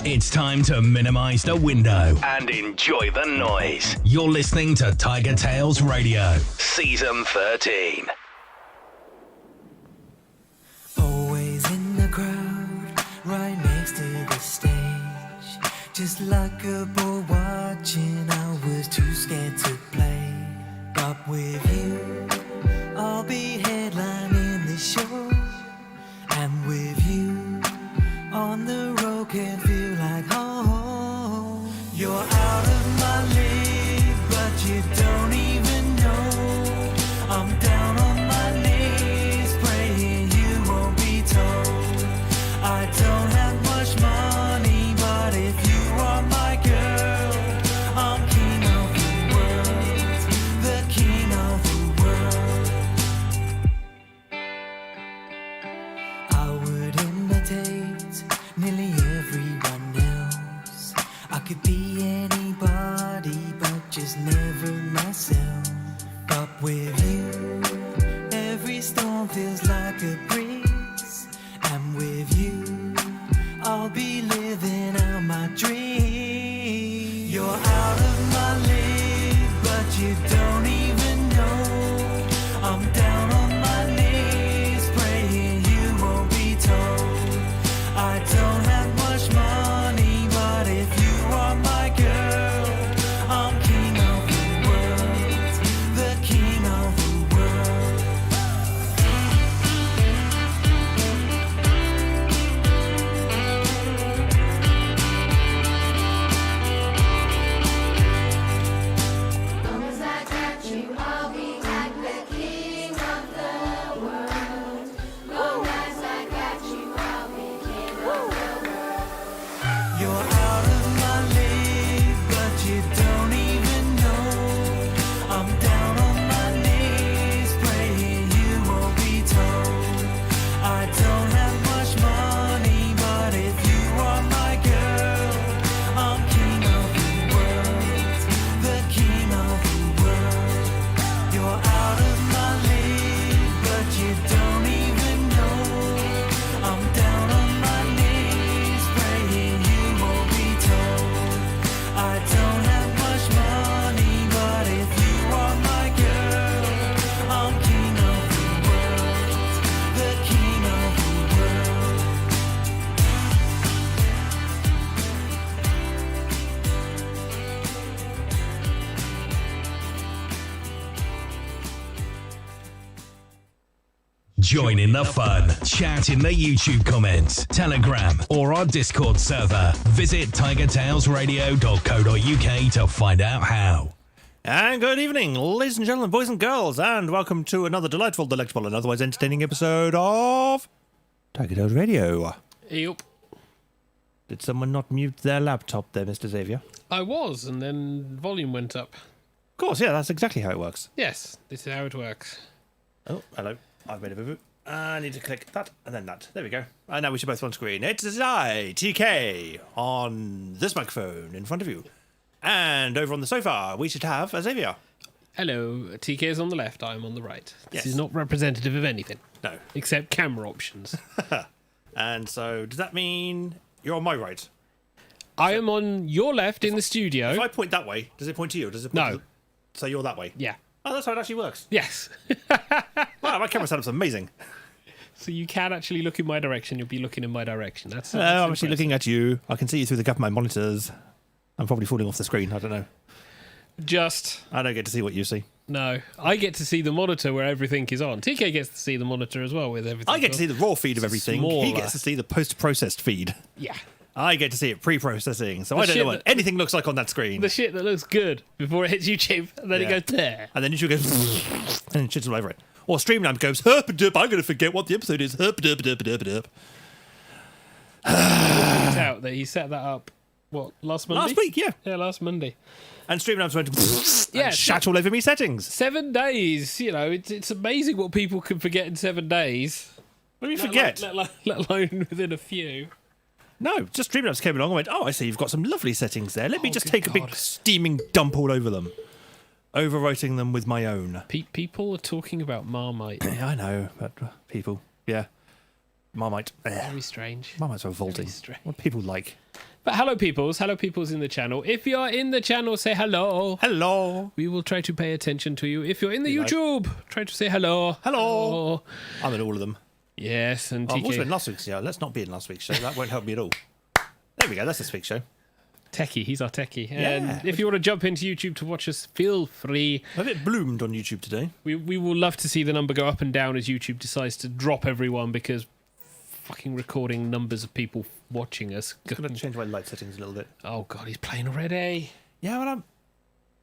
It's time to minimize the window and enjoy the noise. You're listening to TigerTails Radio, Season 13. Always in the crowd, right next to the stage. Just like a boy watching, I was too scared to play. But with you, I'll be headlining the show. And with you, on the road can feel like home. You're out of my league, but you don't even know. I'm down on my knees, praying you won't be told. I don't have much money, but if you are my girl, I'm king of the world, the king of the world. I would imitate nearly everyone else. I could be anybody, but just never myself. But with you, every storm feels like a breeze. And with you, I'll be living out my dream. You're out of my league, but you don't even know. I'm down on my knees, praying you won't be told. I don't have much money, but if you are my girl, I'm king of the world, the king of the world. Long as I got you, I'll be like the king of the world. Long as I got you, I'll be king of the world. You're out of my league, but you don't even know. I'm down on my knees, praying you won't be told. I don't have much money, but if you are my girl, I'm king of the world, the king of the world. You're out of my league, but you don't even know. I'm down on my knees, praying you won't be told. I don't have much money, but if you are my girl, I'm king of the world, the king of the world. Join in the fun. Chat in the YouTube comments, Telegram, or our Discord server. Visit tigertailsradio.co.uk to find out how. And good evening, ladies and gentlemen, boys and girls, and welcome to another delightful, delectable, and otherwise entertaining episode of TigerTails Radio. Yep. Did someone not mute their laptop there, Mr. Xavier? I was, and then volume went up. Of course, yeah, that's exactly how it works. Yes, this is how it works. Oh, hello. I've made a boo-boo. I need to click that and then that. There we go. And now we should both on screen. It's I, TK, on this microphone in front of you. And over on the sofa, we should have Xavier. Hello, TK is on the left, I am on the right. This Yes. is not representative of anything, No. except camera options. And so, does that mean you're on my right? I am on your left in the studio. If I point that way, does it point to you? Or does it point No. to the... So you're that way? Yeah. Oh, that's how it actually works. Yes. Wow, my camera setup's amazing. So you can actually look in my direction, you'll be looking in my direction. That's I'm actually impressive. looking at you. I can see you through the gap of my monitors. I'm probably falling off the screen. I don't know. Just, I don't get to see what you see. no. I get to see the monitor where everything is on. TK gets to see the monitor as well with everything. I get to see the raw feed of everything. He Smaller. gets to see the post-processed feed. Yeah. I get to see it pre-processing. So I don't shit know what that- anything looks like on that screen. The shit that looks good before it hits YouTube, and then Yeah. it goes there. And then YouTube goes and shits all over it. Or Streamlabs goes, herp-a-dup, I'm going to forget what the episode is. Herp-a-dup-a-dup-a-dup. It's out that he set that up, what, last Monday? Last week, yeah. Yeah, last Monday. And Streamlabs went Yeah, and shat all over me settings. 7 days, you know, it's amazing what people can forget in 7 days. What do you forget? Let alone within a few. No, just Streamlabs came along and went, oh, I see you've got some lovely settings there. Let me Oh, just good take a big God. steaming dump all over them. Overwriting them with my own. People are talking about Marmite. Yeah, I know, but people, yeah. Marmite. Very strange. Marmite's revolting. Very strange. What people like. But hello, peoples. Hello, peoples in the channel. If you're in the channel, say hello. Hello. We will try to pay attention to you. If you're in the You like- YouTube, try to say hello. Hello. I'm in all of them. Yes, and I'm also in TK. last week's show. Let's not be in last week's show. That won't help me at all. There we go. That's this week's show. Techie. He's our techie. Yeah. And if you want to jump into YouTube to watch us, feel free. A bit bloomed on YouTube today. We will love to see the number go up and down as YouTube decides to drop everyone because fucking recording numbers of people watching us. I'm going to change my light settings a little bit. Oh god, he's playing already. Yeah, well,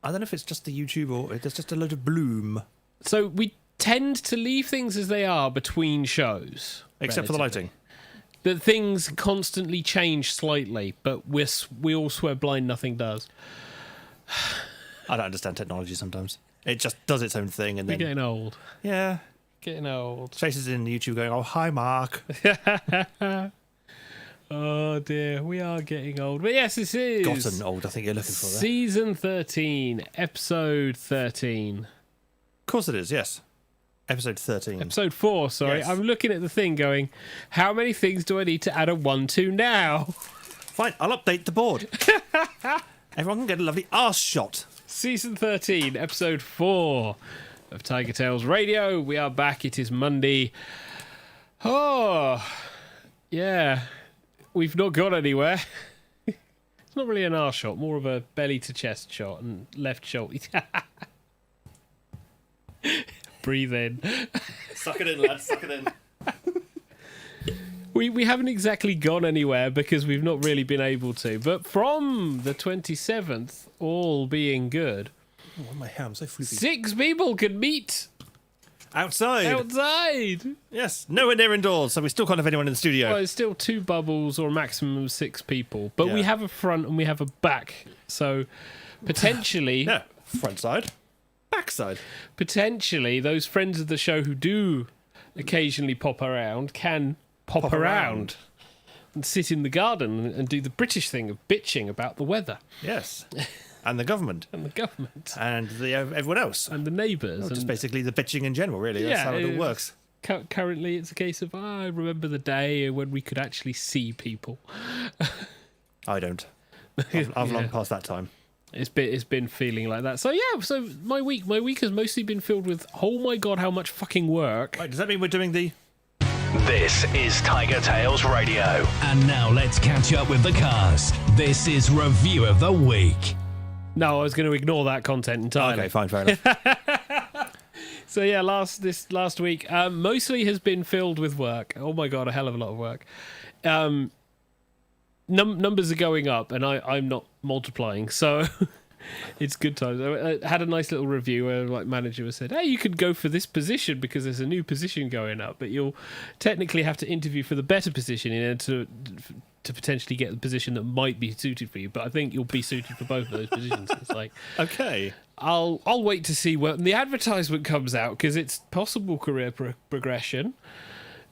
I don't know if it's just the YouTube or there's just a load of bloom. So we tend to leave things as they are between shows. Except for the relatively. lighting. But things constantly change slightly, but we all swear blind nothing does. I don't understand technology sometimes. It just does its own thing and We're then... getting old. Yeah. Getting old. Chase is in YouTube going, oh, hi, Mark. Oh dear, we are getting old. But yes, this is Gotten old, I think you're looking for there. Season 13, Episode 13. Of course it is, yes. Episode 13. Episode 4, sorry. Yes. I'm looking at the thing going, how many things do I need to add a 1 to now? Fine, I'll update the board. Everyone can get a lovely arse shot. Season 13, Episode 4 of TigerTails Radio. We are back. It is Monday. Oh, yeah. We've not gone anywhere. It's not really an arse shot, more of a belly to chest shot and left shoulder. Breathe in. Suck it in, lad, suck it in. We haven't exactly gone anywhere because we've not really been able to. But from the 27th, all being good, Oh, my hair, I'm so floopy. 6 people can meet Outside. outside. Yes, nowhere near indoors, so we still can't have anyone in the studio. Well, it's still 2 bubbles or a maximum of 6 people. But we Yeah. have a front and we have a back. So potentially, Yeah, front side, back side. potentially those friends of the show who do occasionally pop around can pop, Pop around. around. And sit in the garden and do the British thing of bitching about the weather Yes. And the government. and the government And everyone else. and the neighbours. Just and basically the bitching in general, really. That's Yeah, how it all it- works. currently, it's a case of I remember the day when we could actually see people. I don't. I've long past that time. It's been feeling like that. So yeah, so my week has mostly been filled with oh my god, how much fucking work. Right, does that mean we're doing the... This is TigerTails Radio. And now let's catch up with the cast. This is Review of the Week. No, I was going to ignore that content entirely. Okay, fine, fair enough. So yeah, last week mostly has been filled with work. Oh my god, a hell of a lot of work. Numbers are going up, and I'm not multiplying, so it's good times. I had a nice little review where like manager said, "Hey, you could go for this position because there's a new position going up, but you'll technically have to interview for the better position in order to potentially get the position that might be suited for you. But I think you'll be suited for both of those positions." It's like, Okay. I'll wait to see when the advertisement comes out because it's possible career progression.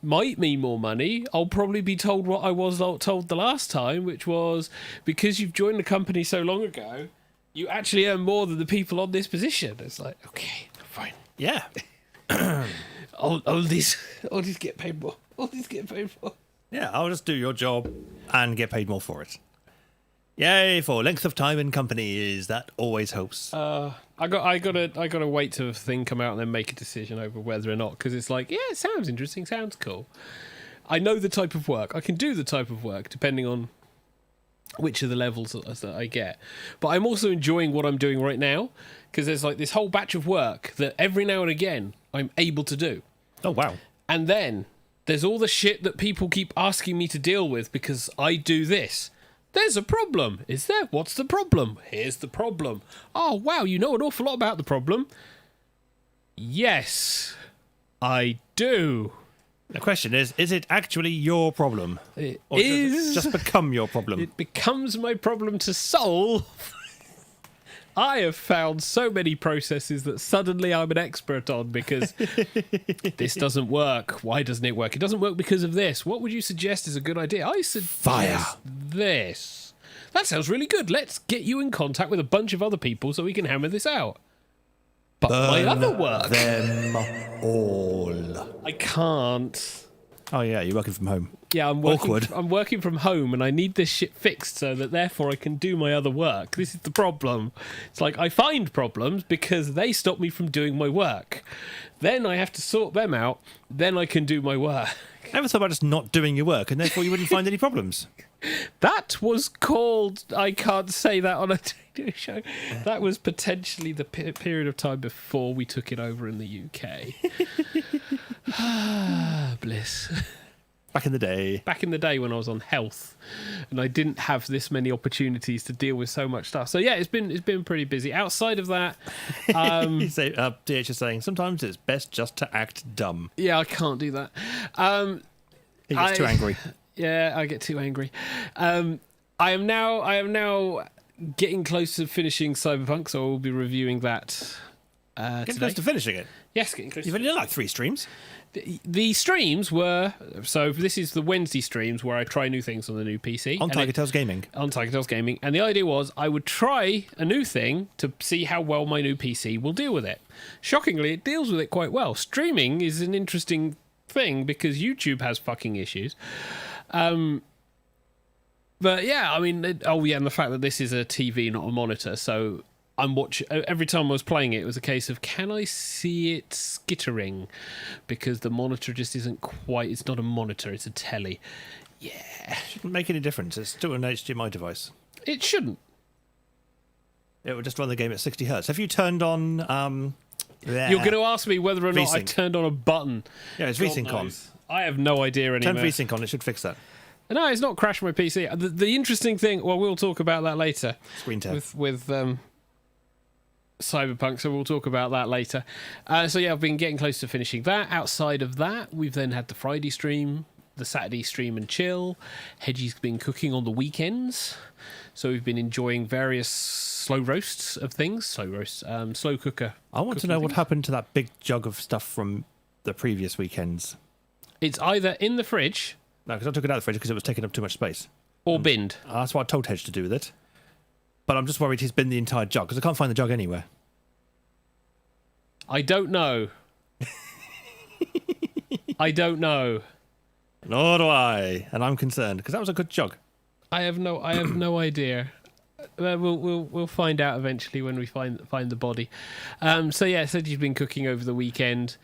Might mean more money. I'll probably be told what I was told the last time, which was because you've joined the company so long ago, you actually earn more than the people on this position. It's like, okay, fine. Yeah. Oldies get paid more. Oldies get paid more. Yeah, I'll just do your job and get paid more for it. Yay, for length of time in companies. That always helps. I gotta wait till the thing come out and then make a decision over whether or not, because it's like, yeah, it sounds interesting, sounds cool. I know the type of work. I can do the type of work depending on which of the levels that I get. But I'm also enjoying what I'm doing right now because there's like this whole batch of work that every now and again I'm able to do. Oh, wow. And then there's all the shit that people keep asking me to deal with because I do this. There's a problem. Is there? What's the problem? Here's the problem. Oh, wow, you know an awful lot about the problem. Yes, I do. The question is it actually your problem? It Or does is. it just become your problem? It becomes my problem to solve. I have found so many processes that suddenly I'm an expert on because this doesn't work. Why doesn't it work? It doesn't work because of this. What would you suggest is a good idea? I suggest Fire. this. That sounds really good. Let's get you in contact with a bunch of other people so we can hammer this out. But my other work, Them all. I can't. Oh yeah, you're working from home. Yeah, I'm working. Awkward. I'm working from home, and I need this shit fixed so that therefore I can do my other work. This is the problem. It's like I find problems because they stop me from doing my work. Then I have to sort them out. Then I can do my work. Ever thought about just not doing your work, and therefore you wouldn't find any problems? That was called. I can't say that on a TV show. That was potentially the period of time before we took it over in the UK. Bliss. Back in the day. Back in the day when I was on health, and I didn't have this many opportunities to deal with so much stuff. So yeah, it's been pretty busy. Outside of that, You say, DH is saying sometimes it's best just to act dumb. yeah, I can't do that. He gets too angry. Yeah, I get too angry. I am now getting close to finishing Cyberpunk, so I'll be reviewing that Getting today. close to finishing it. Yes, getting close. You've only done like 3 streams. The streams were so. This is the Wednesday streams where I try new things on the new PC On TigerTails Gaming. On TigerTails Gaming, and the idea was I would try a new thing to see how well my new PC will deal with it. Shockingly, it deals with it quite well. Streaming is an interesting thing because YouTube has fucking issues. But yeah, I mean, and the fact that this is a TV, not a monitor, so I'm watching. Every time I was playing it, it was a case of can I see it skittering, because the monitor just isn't quite. It's not a monitor; it's a telly. Yeah, Shouldn't make any difference. It's still an HDMI device. it shouldn't. It would just run the game at 60 hertz. Have you turned on? You're going to ask me whether or not I've VSync. turned on a button. Yeah, it's God VSync on. knows. I have no idea Turn anymore. VSync on. It should fix that. No, it's not crashed my PC. The interesting thing. Well, we'll talk about that later. Screen tab. with Cyberpunk, so we'll talk about that later. So yeah, I've been getting close to finishing that. Outside of that, we've then had the Friday stream, the Saturday stream and chill. Hedgie's been cooking on the weekends, so we've been enjoying various slow roasts of things. Slow cooker. I want to cooking know what things. happened to that big jug of stuff from the previous weekends. It's either in the fridge No, because I took it out of the fridge because it was taking up too much space. or binned. That's what I told Hedge to do with it. But I'm just worried he's been the entire jug because I can't find the jug anywhere. I don't know. I don't know. Nor do I, and I'm concerned because that was a good jug. I have no idea. We'll find out eventually when we find the body. So yeah, said you've been cooking over the weekend,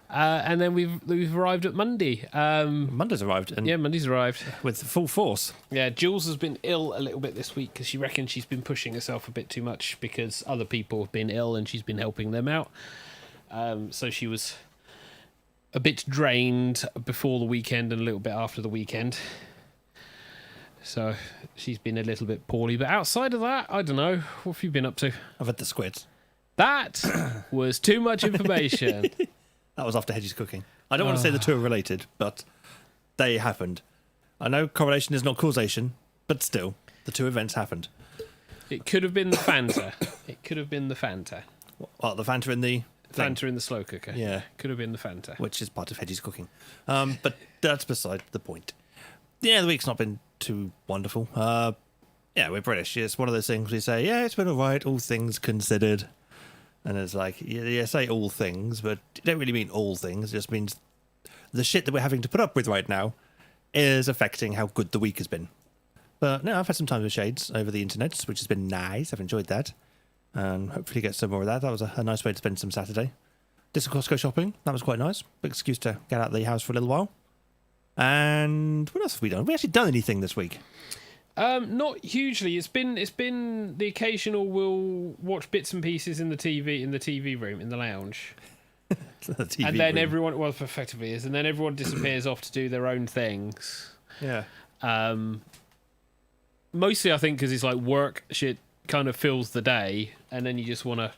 and then we've arrived at Monday. Monday's arrived, and Yeah, Monday's arrived. with full force. Yeah, Jules has been ill a little bit this week because she reckons she's been pushing herself a bit too much because other people have been ill and she's been helping them out. So she was a bit drained before the weekend and a little bit after the weekend. So she's been a little bit poorly. But outside of that, I don't know. What have you been up to? I've had the squids. That was too much information. That was after Hedge's cooking. I don't want to say the two are related, but they happened. I know correlation is not causation, but still, the two events happened. It could have been the Fanta. It could have been the Fanta. Well, the Fanta in the thing, Fanta in the slow cooker. Yeah. Could have been the Fanta. which is part of Hedge's cooking. But that's beside the point. Yeah, the week's not been too wonderful. Yeah, we're British. It's one of those things we say, yeah, it's been all right, all things considered. And it's like, yeah, say all things, but you don't really mean all things. It just means the shit that we're having to put up with right now is affecting how good the week has been. But no, I've had some time with Shades over the internet, which has been nice. I've enjoyed that. And hopefully get some more of that. That was a nice way to spend some Saturday. Did some Costco shopping. That was quite nice. Big excuse to get out of the house for a little while. And what else have we done? Have we actually done anything this week? Not hugely. It's been the occasional we'll watch bits and pieces in the TV room, in the lounge. The TV And then room. everyone, well, effectively is, and then everyone disappears off to do their own things. Yeah. Mostly, I think, because it's like work shit kind of fills the day, and then you just want to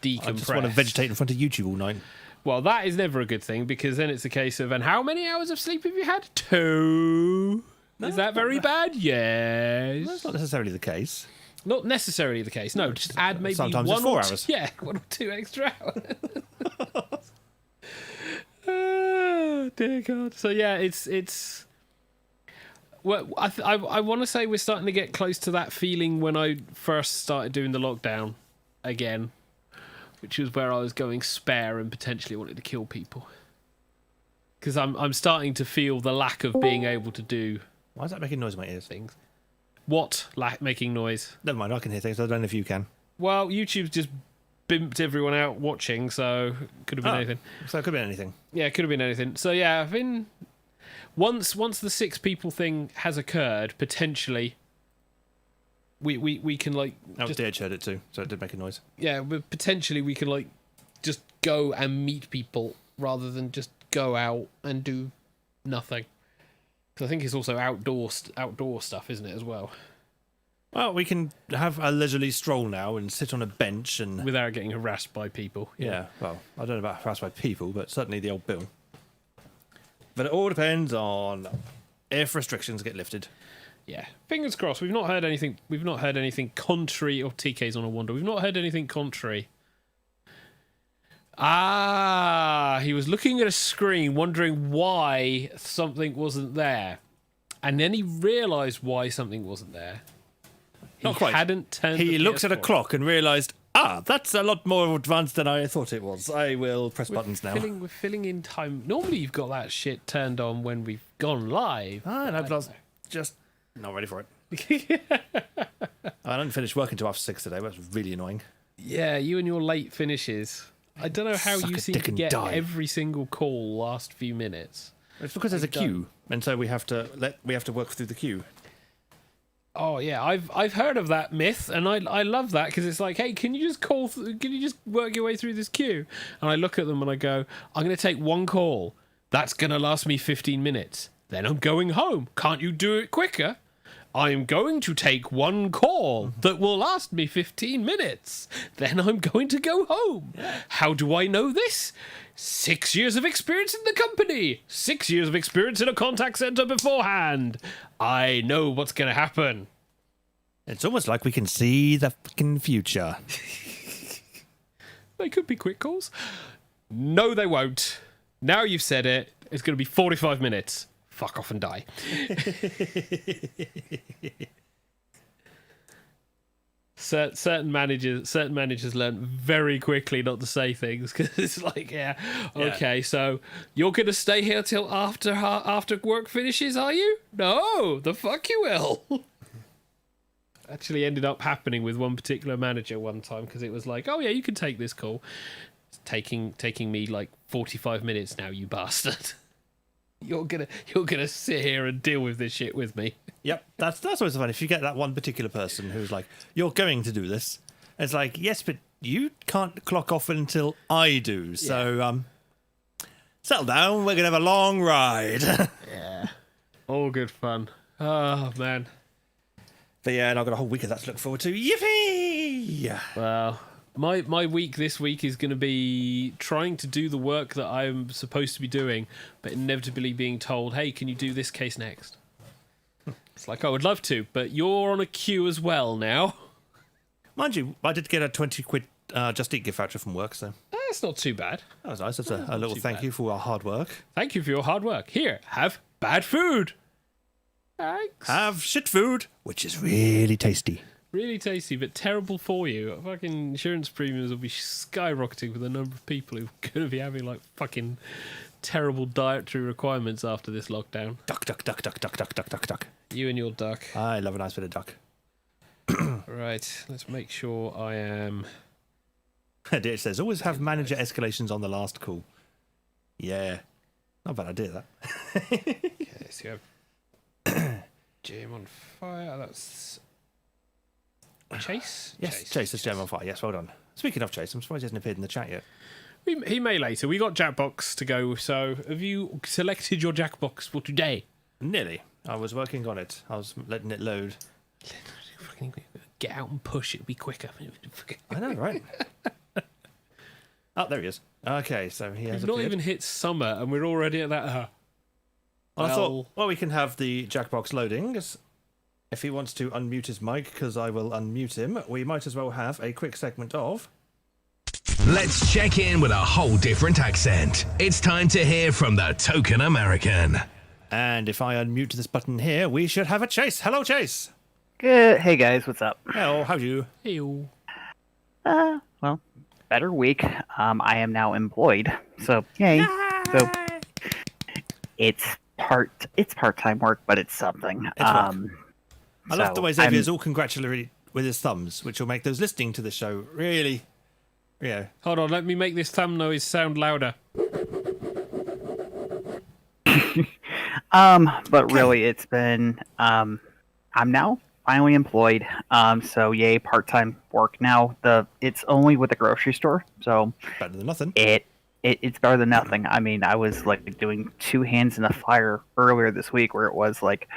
decompress. I just want to vegetate in front of YouTube all night. Well, that is never a good thing, because then it's a case of, and how many hours of sleep have you had? 2. Is that very bad? Yes. That's not necessarily the case. Not necessarily the case. No, just add maybe sometimes one it's 4 or hours. Yeah, 1 or 2 extra hours. Oh, dear God. So yeah, it's. Well, I want to say we're starting to get close to that feeling when I first started doing the lockdown again, which was where I was going spare and potentially wanted to kill people. Because I'm starting to feel the lack of being able to do Why is that making noise in my ears? things. What making noise? Never mind, I can hear things. I don't know if you can. Well, YouTube's just bimped everyone out watching, so could have been anything. So it could be anything. Yeah, it could have been anything. So yeah, I've been once the 6 people thing has occurred, potentially we can like just, Dearch heard it too, so it did make a noise. yeah, but potentially we can like just go and meet people rather than just go out and do nothing. Because I think it's also outdoor stuff, isn't it, as well? Well, we can have a leisurely stroll now and sit on a bench and... Without getting harassed by people. Yeah, well, I don't know about harassed by people, but certainly the old Bill. But it all depends on if restrictions get lifted. Yeah, fingers crossed. We've not heard anything contrary. Or TK's on a wander. We've not heard anything contrary. He was looking at a screen, wondering why something wasn't there, and then he realised why something wasn't there. Not quite. Hadn't turned. He the looked at a PS4. clock and realised, that's a lot more advanced than I thought it was. I will press buttons now. We're filling in time. Normally, you've got that shit turned on when we've gone live. And I've just not ready for it. I didn't finish work until after 6 today. That was really annoying. Yeah, you and your late finishes. I don't know how Suck you a seem dick to and get die. every single call last few minutes. It's because there's a queue, and so we have to work through the queue. Oh yeah, I've heard of that myth, and I love that because it's like, hey, can you just can you just work your way through this queue? And I look at them and I go, I'm going to take one call. That's going to last me 15 minutes. Then I'm going home. Can't you do it quicker? I'm going to take one call that will last me 15 minutes. Then I'm going to go home. How do I know this? 6 years of experience in the company. 6 years of experience in a contact center beforehand. I know what's going to happen. It's almost like we can see the fucking future. They could be quick calls. No, they won't. Now you've said it. It's going to be 45 minutes. Fuck off and die. Certain managers learn very quickly not to say things because it's like, okay, so you're gonna stay here till after work finishes, are you? No, the fuck you will. Actually, ended up happening with one particular manager one time because it was like, oh yeah, you can take this call. It's taking me like 45 minutes now, you bastard. You're gonna sit here and deal with this shit with me. Yep, that's always fun. If you get that one particular person who's like, you're going to do this, it's like, yes, but you can't clock off until I do. So, settle down. We're gonna have a long ride. Yeah, all good fun. Oh man. But yeah, and I've got a whole week of that to look forward to. Yippee! Well, my week this week is going to be trying to do the work that I'm supposed to be doing, but inevitably being told, hey, can you do this case next? It's like, I would love to, but you're on a queue as well now. Mind you, I did get a 20 quid Just Eat gift voucher from work, so That's not too bad. that was nice. That's a little too thank bad. you for our hard work. Thank you for your hard work. Here, have bad food. Thanks. Have shit food, which is really tasty. Really tasty, but terrible for you. Fucking insurance premiums will be skyrocketing with the number of people who are going to be having like fucking terrible dietary requirements after this lockdown. Duck, duck, duck, duck, duck, duck, duck, duck, duck. You and your duck. I love a nice bit of duck. Right, let's make sure I am... It says, always have manager escalations on the last call. Yeah. Not a bad idea, that. Okay, so you have Jam on fire. That's Chase? Yes, Chase is Gem on fire. Yes, well done. Speaking of Chase, I'm surprised he hasn't appeared in the chat yet. He may later. We got Jackbox to go, so have you selected your Jackbox for today? Nearly. I was working on it. I was letting it load. Fucking get out and push. It'll be quicker. I know, right? Oh, there he is. Okay, so he has We've not appeared. even hit summer, and we're already at that. I well- thought, well, we can have the Jackbox loading. If he wants to unmute his mic, because I will unmute him, we might as well have a quick segment of... Let's check in with a whole different accent. It's time to hear from the token American. And if I unmute this button here, we should have a Chase. Hello, Chase. Good. Hey guys, what's up? Hello, how do you? Ew. Well, better week. I am now employed, so yay. So it's part-time work, but it's something. It's work. I love the way so Xavier's all congratulatory with his thumbs, which will make those listening to the show really, Hold on, let me make this thumb noise sound louder. But really, it's been I'm now finally employed. So yay, part-time work now. It's only with the grocery store, so better than nothing. It's better than nothing. I mean, I was like doing two hands in the fire earlier this week, where it was like,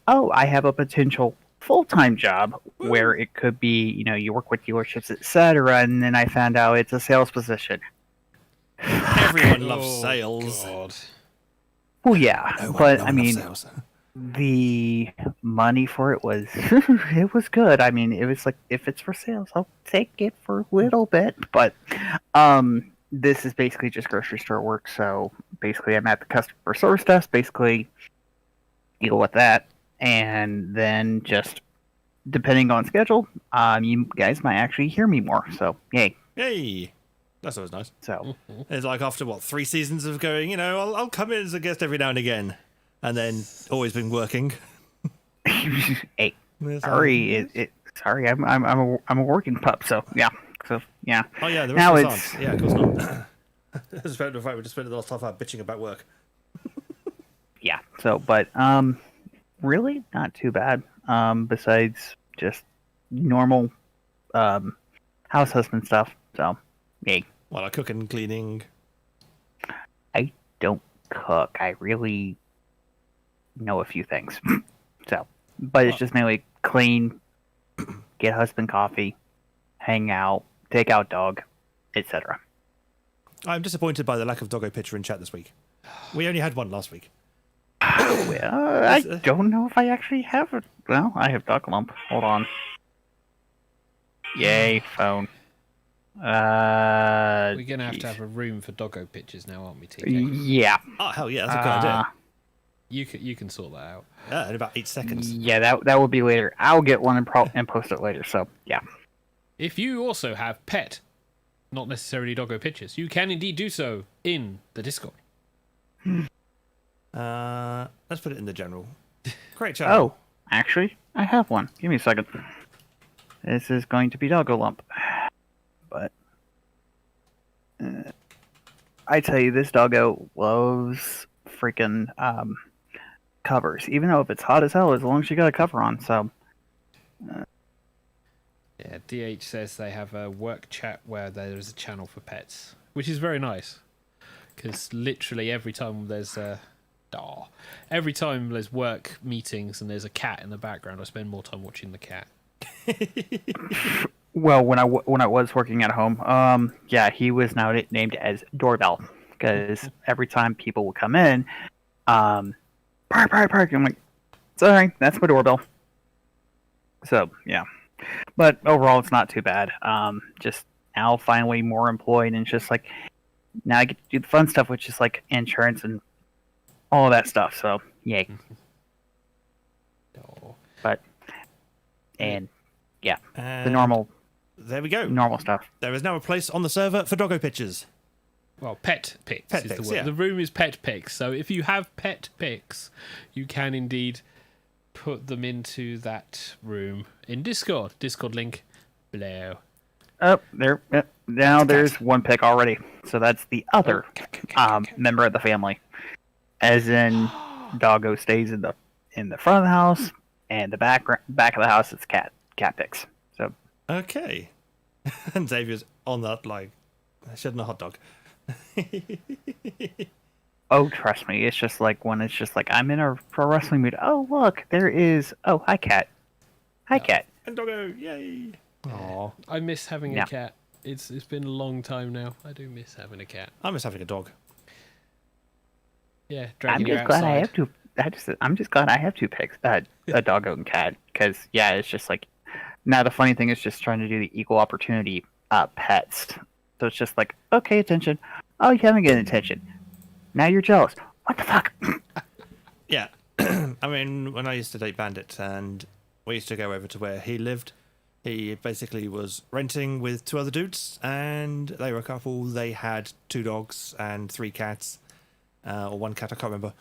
oh, I have a potential full-time job where it could be, you work with dealerships, etc. And then I found out it's a sales position. Everyone loves sales. God. Well, yeah, No one but loves I mean, sales. the money for it was it was good. I mean, it was like, if it's for sales, I'll take it for a little bit. But this is basically just grocery store work. So basically, I'm at the customer service desk. Basically, deal with that, and then just depending on schedule, you guys might actually hear me more. So yay! Yay! That's always nice. So It's like after 3 seasons of going, I'll come in as a guest every now and again, and then always been working. hey, Yes, sorry, sorry, I'm a working pup. So yeah. Oh yeah, the rest Now of us it's- aren't. Yeah, of course not. Despite the fact we just spent the last half hour bitching about work. Yeah. So, but really not too bad. Besides just normal house husband stuff. So, yay. While I cook and cleaning. I don't cook. I really know a few things. So, but it's just mainly clean, get husband coffee, hang out, take out dog, etc. I'm disappointed by the lack of doggo picture in chat this week. We only had one last week. Well, I don't know if I actually have it. Well, I have dog lump. Hold on. Yay, phone. We're going to have a room for doggo pictures now, aren't we, TK? Yeah. Oh, hell yeah, that's a good idea. You can sort that out. Yeah, in about 8 seconds. Yeah, that will be later. I'll get one and post it later. So yeah. If you also have pet, not necessarily doggo pictures, you can indeed do so in the Discord. Let's put it in the general. Great channel. Oh, actually, I have one. Give me a second. This is going to be Doggo Lump, but I tell you, this doggo loves freaking covers. Even though if it's hot as hell, as long as you got a cover on. So Yeah, DH says they have a work chat where there is a channel for pets, which is very nice. Because literally every time there's work meetings and there's a cat in the background, I spend more time watching the cat. well, when I was working at home, yeah, he was now named as Doorbell because every time people would come in, bark, bark, bark. I'm like, sorry, that's my doorbell. So yeah, but overall, it's not too bad. Just now finally more employed, and it's just like now I get to do the fun stuff, which is like insurance and all of that stuff. So yay. But and yeah, the normal There we go. normal stuff. There is now a place on the server for doggo pictures. Well, pet pics Pet is pics, the word. yeah. The room is pet pics. So if you have pet pics, you can indeed put them into that room in Discord. Discord link below. Oh, there. Now there's one pick already. So that's the other member of the family. As in, doggo stays in the front of the house, and the back of the house is cat picks. So Okay. And Xavier's on that, like, shedding a hot dog. oh, trust me, it's just like when it's just like I'm in a pro wrestling mood. Oh, look, there is. Oh, hi, cat. Hi, cat. And doggo, yay. Aw. I miss having Yeah. a cat. It's been a long time now. I do miss having a cat. I miss having a dog. Yeah, I'm dragging you just glad I outside. have two. I'm just glad I have two picks. A doggo and cat. Because yeah, it's just like now the funny thing is just trying to do the equal opportunity pets. So it's just like, okay, attention. Oh, you haven't getting attention. Now you're jealous. What the fuck? Yeah. I mean, when I used to date Bandit and we used to go over to where he lived, he basically was renting with 2 other dudes and they were a couple. They had 2 dogs and 3 cats. or one cat, I can't remember.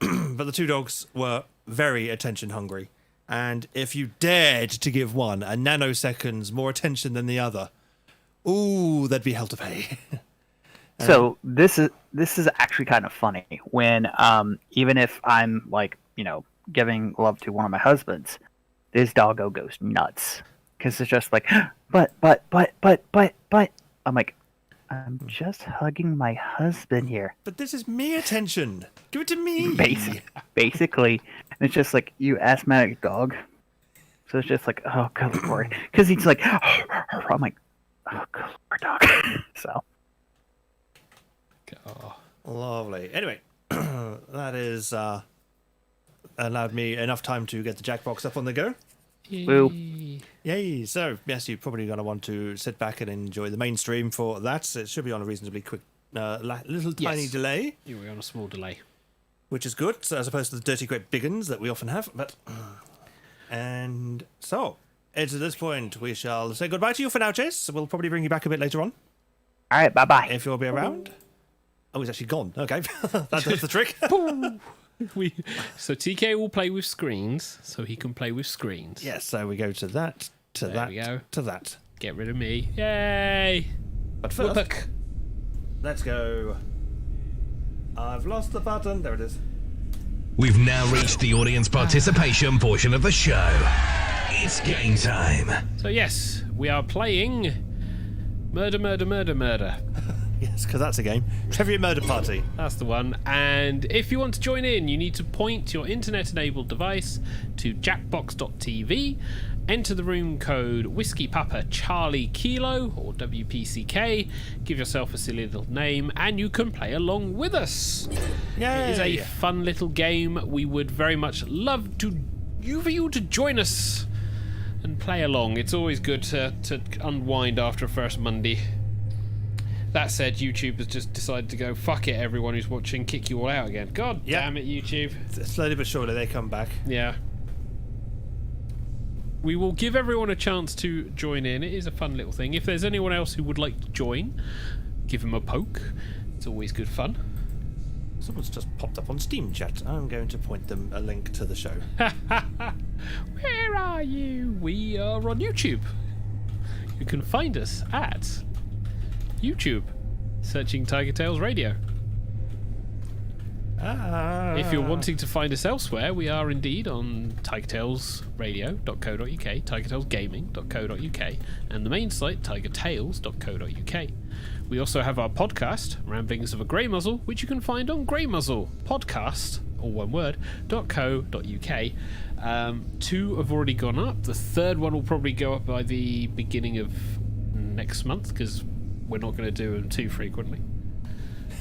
But the two dogs were very attention hungry. And if you dared to give one a nanoseconds more attention than the other, ooh, there'd be hell to pay. So this is actually kind of funny when even if I'm like, giving love to one of my husbands, this doggo goes nuts because it's just like but I'm like, I'm just hugging my husband here. But this is me attention. Give it to me. Basically, and it's just like you asthmatic dog. So it's just like, oh good lord, because he's like, I'm like, oh good lord, dog. So. Oh. Lovely. Anyway, that is allowed me enough time to get the Jackbox up on the go. Woo. Yay! So yes, you're probably going to want to sit back and enjoy the main stream for that. It should be on a reasonably quick, little tiny Yes. delay, Yeah, we're on a small delay. which is good, so as opposed to the dirty great big uns that we often have. But and so it's at this point we shall say goodbye to you for now, Chase. We'll probably bring you back a bit later on All right, bye. if you'll be around. Oh, he's actually gone. Okay, that's the trick. So TK will play with screens, so he can play with screens. Yes, so we go to that, to There that, we go. to that. Get rid of me. Yay! But first, Whoopuk. let's go. I've lost the button. There it is. We've now reached the audience participation portion of the show. It's game time. So yes, we are playing Murder. Yes, because that's a game. Trivia Murder Party. That's the one. And if you want to join in, you need to point your internet-enabled device to jackbox.tv, enter the room code Whiskey Papa Charlie Kilo, or WPCK, give yourself a silly little name, and you can play along with us. Yay! It is a fun little game. We would very much love for you to join us and play along. It's always good to unwind after a first Monday. That said, YouTube has just decided to go, fuck it, everyone who's watching, kick you all out again. God damn it, YouTube. Slowly but surely they come back. Yeah. We will give everyone a chance to join in. It is a fun little thing. If there's anyone else who would like to join, give them a poke. It's always good fun. Someone's just popped up on Steam chat. I'm going to point them a link to the show. Where are you? We are on YouTube. You can find us at YouTube, searching TigerTails Radio. If you're wanting to find us elsewhere, we are indeed on tigertailsradio.co.uk, tigertailsgaming.co.uk, and the main site, tigertails.co.uk. We also have our podcast, Ramblings of a Grey Muzzle, which you can find on Grey Muzzle Podcast, all one word, .co.uk. 2 have already gone up. The third one will probably go up by the beginning of next month, because we're not going to do them too frequently.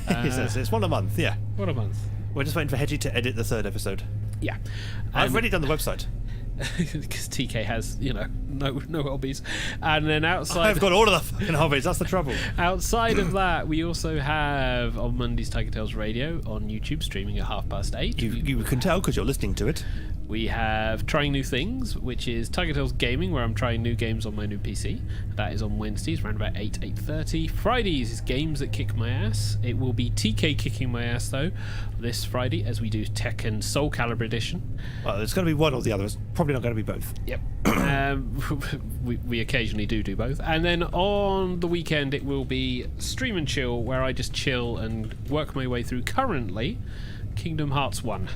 It's one a month, yeah. What a month. We're just waiting for Hedgie to edit the third episode. Yeah. I've already done the website. Because TK has, no hobbies. And then outside... I've got all of the fucking hobbies, that's the trouble. Outside of that, we also have on Mondays Tiger Tales Radio on YouTube, streaming at 8:30. You can tell because you're listening to it. We have Trying New Things, which is Tiger Tales Gaming, where I'm trying new games on my new PC. That is on Wednesdays, around about 8:30. Fridays is Games That Kick My Ass. It will be TK kicking my ass, though, this Friday, as we do Tekken Soul Calibur Edition. Well, it's going to be one or the other. It's probably not going to be both. Yep. We occasionally do both. And then on the weekend, it will be Stream and Chill, where I just chill and work my way through, currently, Kingdom Hearts 1.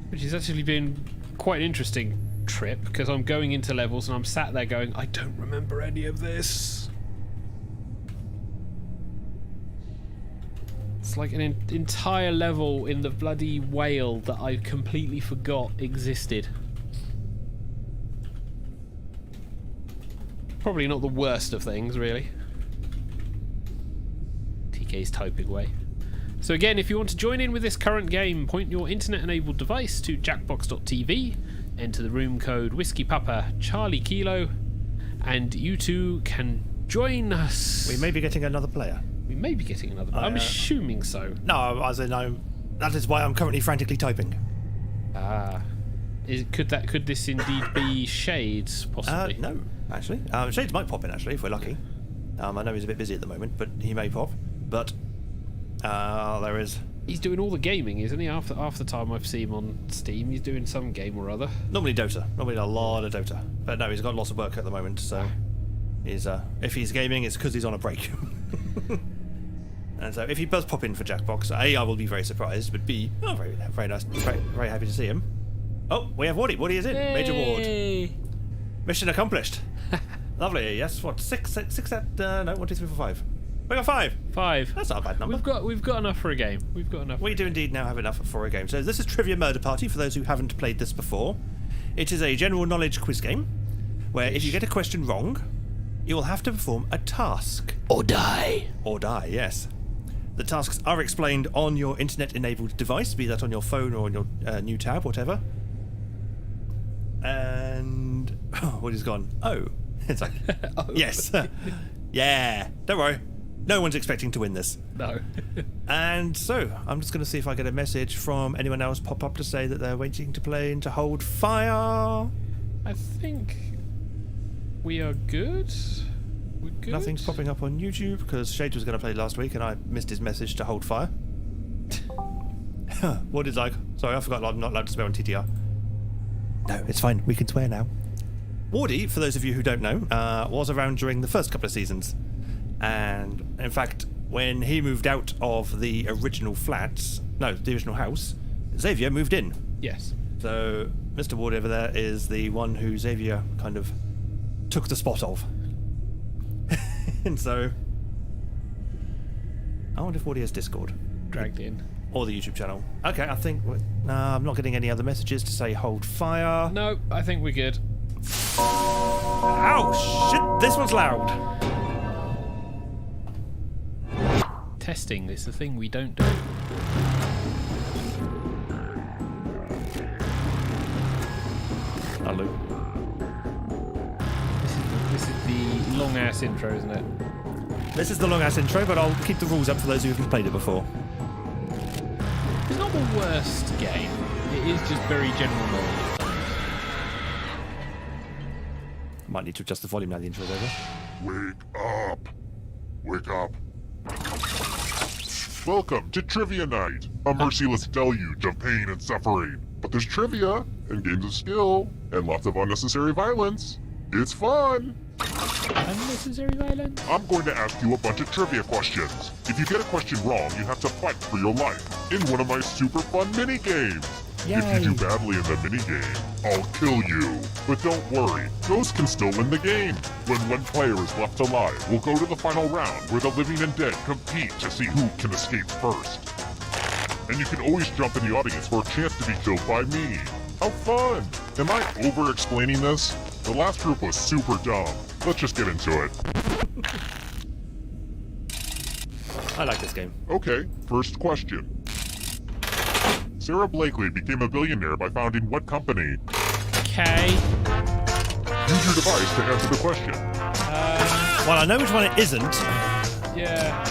Which has actually been quite an interesting trip, because I'm going into levels and I'm sat there going, I don't remember any of this. It's like an entire level in the bloody whale that I completely forgot existed. Probably not the worst of things, really. TK's typing away. So again, if you want to join in with this current game, point your internet-enabled device to jackbox.tv, enter the room code Whiskey Papa Charlie Kilo, and you two can join us. We may be getting another player. We may be getting another. I'm assuming so. No, as in, that is why I'm currently frantically typing. Could this indeed be Shades, possibly? No, actually. Shades might pop in, actually, if we're lucky. I know he's a bit busy at the moment, but he may pop. But There is. He's doing all the gaming, isn't he? Half the time I've seen him on Steam, he's doing some game or other. Normally Dota. Normally a lot of Dota. But no, he's got lots of work at the moment, so he's if he's gaming, it's because he's on a break. And so if he does pop in for Jackbox, A, I will be very surprised, but B, oh, very, very nice, very happy to see him. Oh, we have Woody. Woody is in. Major Ward. Mission accomplished. Lovely. Yes, what? Six at, no, 1, 2, 3, 4, 5. We got 5. 5. That's not a bad number. We've got enough for a game. We've got enough. We do indeed now have enough for a game. So this is Trivia Murder Party, for those who haven't played this before. It is a general knowledge quiz game, where if you get a question wrong, you will have to perform a task. Or die. Or die, yes. The tasks are explained on your internet-enabled device, be that on your phone or on your new tab, whatever. And... Woody's gone. Oh. It's like... Oh. Yes. Yeah. Don't worry. No one's expecting to win this. No. And so, I'm just going to see if I get a message from anyone else pop up to say that they're waiting to play and to hold fire. I think we are good. We're good. Nothing's popping up on YouTube because Shade was going to play last week and I missed his message to hold fire. What is like? Sorry, I forgot I'm not allowed to swear on TTR. No, it's fine. We can swear now. Wardy, for those of you who don't know, was around during the first couple of seasons. And, in fact, when he moved out of the original flats, no, the original house, Xavier moved in. Yes. So, Mr. Ward over there is the one who Xavier kind of took the spot of. And so... I wonder if Wardy has Discord. Dragged in. Or the YouTube channel. Okay, I think... I'm not getting any other messages to say hold fire. No, I think we're good. Ow, shit, this one's loud. Testing is the thing we don't do. Hello. This is the long ass intro, isn't it? This is the long ass intro, but I'll keep the rules up for those who haven't played it before. It's not the worst game. It is just very general knowledge. Might need to adjust the volume now the intro's over. Wake up! Wake up! Welcome to Trivia Night, a merciless deluge of pain and suffering. But there's trivia, and games of skill, and lots of unnecessary violence. It's fun! Unnecessary violence? I'm going to ask you a bunch of trivia questions. If you get a question wrong, you have to fight for your life in one of my super fun mini-games. If you do badly in the minigame, I'll kill you. But don't worry, Ghost can still win the game. When one player is left alive, we'll go to the final round where the living and dead compete to see who can escape first. And you can always jump in the audience for a chance to be killed by me. How fun! Am I over-explaining this? The last group was super dumb. Let's just get into it. I like this game. Okay, first question. Sarah Blakely became a billionaire by founding what company? Okay. Use your device to answer the question. Well, I know which one it isn't. Yeah.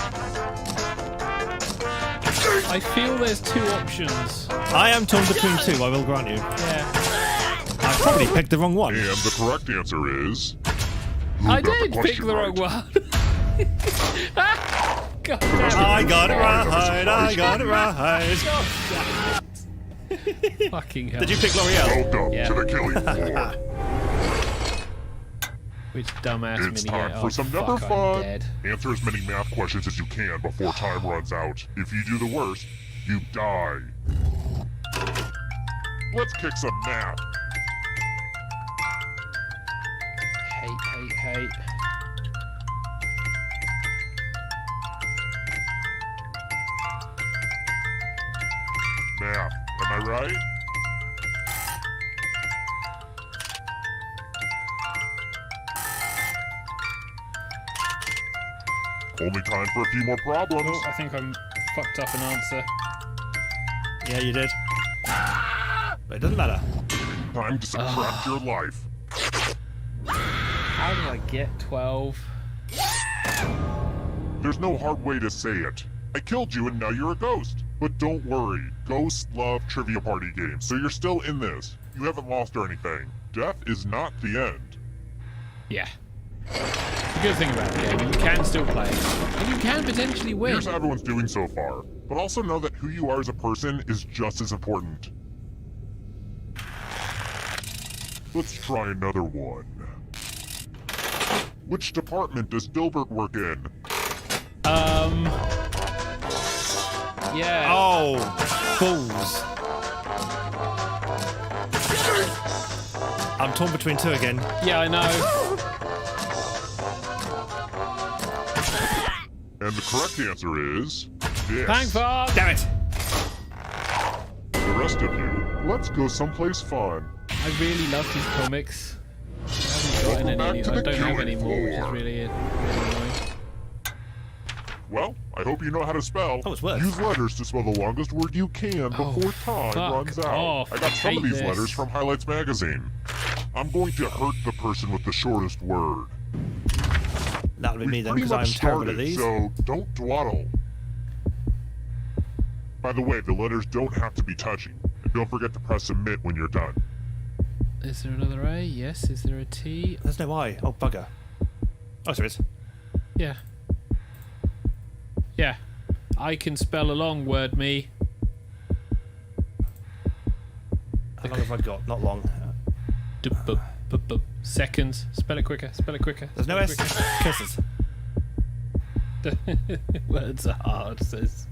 I feel there's 2 options. I am torn between 2, I will grant you. Yeah. I probably picked the wrong one. And the correct answer is... I did pick the wrong one. God damn it. I got it right, I got it right. Fucking hell. Did you pick L'Oreal? Welcome Yeah. to the killing floor. Which dumbass It's minigame? time for some fuck, number I'm fun. dead. Answer as many math questions as you can before time runs out. If you do the worst, you die. Let's kick some math. Hate. Math, am I right? Only time for a few more problems. Oh, I think I'm fucked up an answer. Yeah, you did. But it doesn't matter. Time to subtract your life. How do I get 12? There's no hard way to say it. I killed you and now you're a ghost. But don't worry, ghosts love trivia party games, so you're still in this. You haven't lost or anything. Death is not the end. Yeah. good thing about the game. You can still play, and you can potentially win. Here's how everyone's doing so far, but also know that who you are as a person is just as important. Let's try another one. Which department does Dilbert work in? Yeah. Oh, balls. I'm torn between two again. Yeah, I know. And the correct answer is this. Bang fog. Damn it. The rest of you, let's go someplace fun. I really love these comics. I haven't gotten any. I don't have any more, which is really annoying. Well, I hope you know how to spell. Oh, it's words. Use letters to spell the longest word you can before time fuck runs out. off. I got some of Hate these this. letters from Highlights magazine. I'm going to hurt the person with the shortest word. That'll be me We've then, pretty because I'm much terrible at started, these. so don't dawdle. By the way, the letters don't have to be touching. And don't forget to press submit when you're done. Is there another A? Yes. Is there a T? There's no I. Oh, bugger. Oh, there is. Yeah. Yeah. I can spell a long word, me. How long have I got? Not long. Seconds. Spell it quicker. Spell it quicker. There's no S. Kisses. Words are hard, says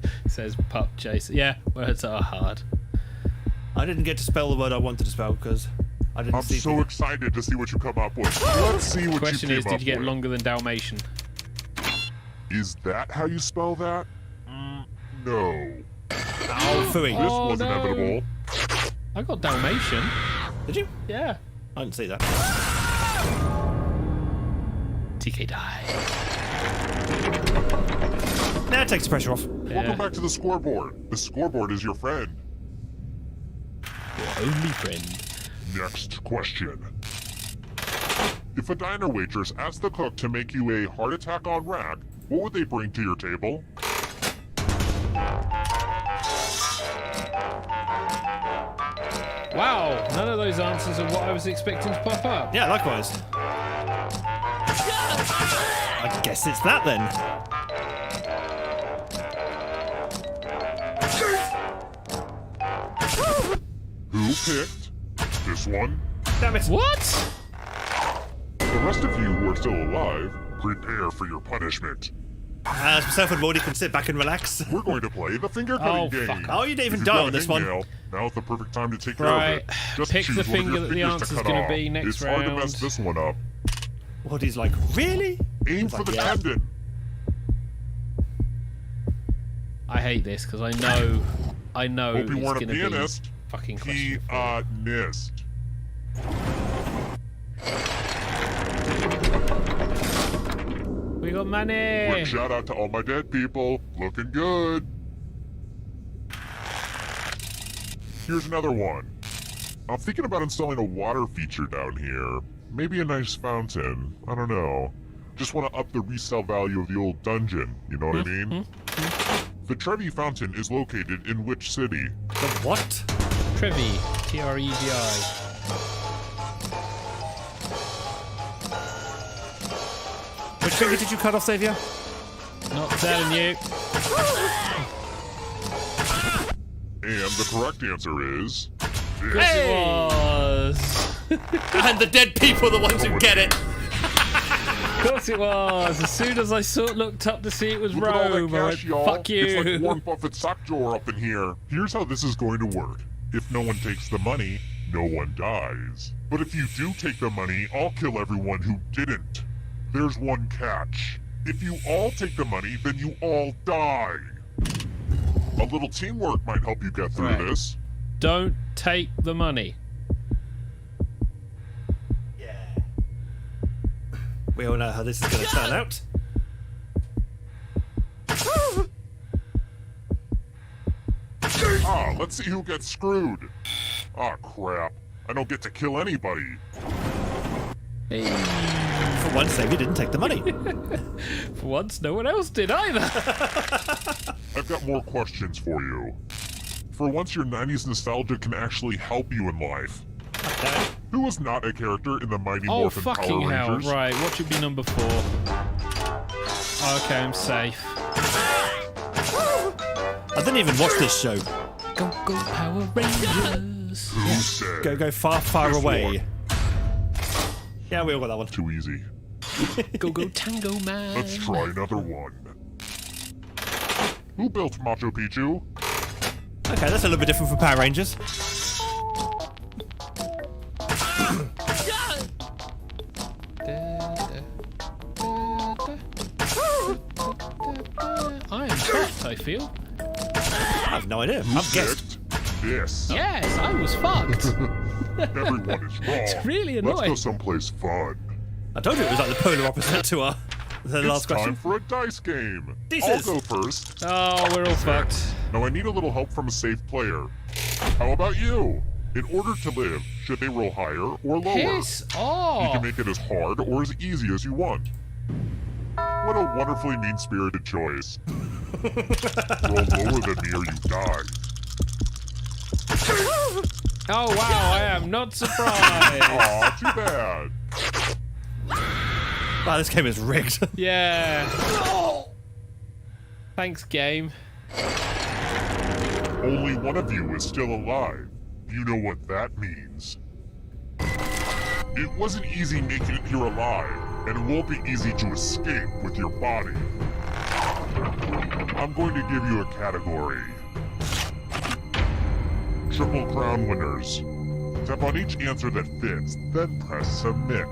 Pup Chaser. Yeah, words are hard. I didn't get to spell the word I wanted to spell because I didn't I'm see. so excited to see what you come up with. Let's see what Question you is, came did you up get with. longer than Dalmatian? Is that how you spell that? No. Oh, phooey. This Oh, was no. inevitable. I got Dalmatian. Did you? Yeah. I didn't see that. TK die. Now it takes the pressure off. Welcome back to the scoreboard. The scoreboard is your friend. Your only friend. Next question. If a diner waitress asked the cook to make you a heart attack on rack, what would they bring to your table? Wow, none of those answers are what I was expecting to pop up. Yeah, likewise. I guess it's that then. Who picked this one? Damn it. What? The rest of you who are still alive, prepare for your punishment. As myself and Morty can sit back and relax. We're going to play the finger cutting Oh, game. fuck. Oh, you didn't even If you've die got on a this one. hangnail, now's the perfect time to take care Right. of it. Just Pick choose the one of your finger that the fingers to answer's cut gonna off. be next It's hard to mess round. this one up. Morty's like, really? Aim for the yeah. tendon. I hate this because I know Hope you it's weren't a gonna be pianist. fucking question. Pianist. We got money. Quick shout out to all my dead people. Looking good. Here's another one. I'm thinking about installing a water feature down here. Maybe a nice fountain. I don't know. Just want to up the resale value of the old dungeon. You know what I mean? The Trevi Fountain is located in which city? The what? Trevi. Trevi. Which finger did you cut off, Saviour? Not telling you. And the correct answer is... this. It was. And the dead people are the ones who get it. Of course it was. As soon as I looked up to see it was Look at all that Rome, I went, cash, y'all. fuck you. It's like Warren Buffett's sock drawer up in here. Here's how this is going to work. If no one takes the money, no one dies. But if you do take the money, I'll kill everyone who didn't. There's one catch. If you all take the money, then you all die. A little teamwork might help you get through Right. this. Don't take the money. Yeah. We all know how this is going to turn out. Ah, let's see who gets screwed. Ah, crap. I don't get to kill anybody. Hey. For one, Saviour didn't take the money. For once, no one else did either. I've got more questions for you. For once, your 90s nostalgia can actually help you in life. Who was not a character in the Mighty Oh, Morphin fucking Power hell. Rangers? Right, what should be number 4? Okay, I'm safe. I didn't even watch this show. Go, go, Power Rangers. Who said? Go far, far This away. one. Yeah, we all got that one. Too easy. Go, go, Tango Man. Let's try another one. Who built Machu Picchu? Okay, that's a little bit different from Power Rangers. I am fucked, I feel. I have no idea. I've guessed. Picked this. Yes, I was fucked. Everyone is wrong. It's really Let's go annoying. someplace fun. I told you it was like the polar opposite to the last It's time question. for a dice game. Dices. I'll go first. Oh, we're all fucked. Now I need a little help from a safe player. How about you? In order to live, should they roll higher or lower? Piss You can off. make it as hard or as easy as you want. What a wonderfully mean-spirited choice. Roll lower than me or you die. Oh, wow, I am not surprised. Aw, too bad. Wow, this game is rigged. Yeah. Thanks, game. Only one of you is still alive. You know what that means. It wasn't easy making it here alive, and it won't be easy to escape with your body. I'm going to give you a category. Triple Crown winners. Tap on each answer that fits, then press submit.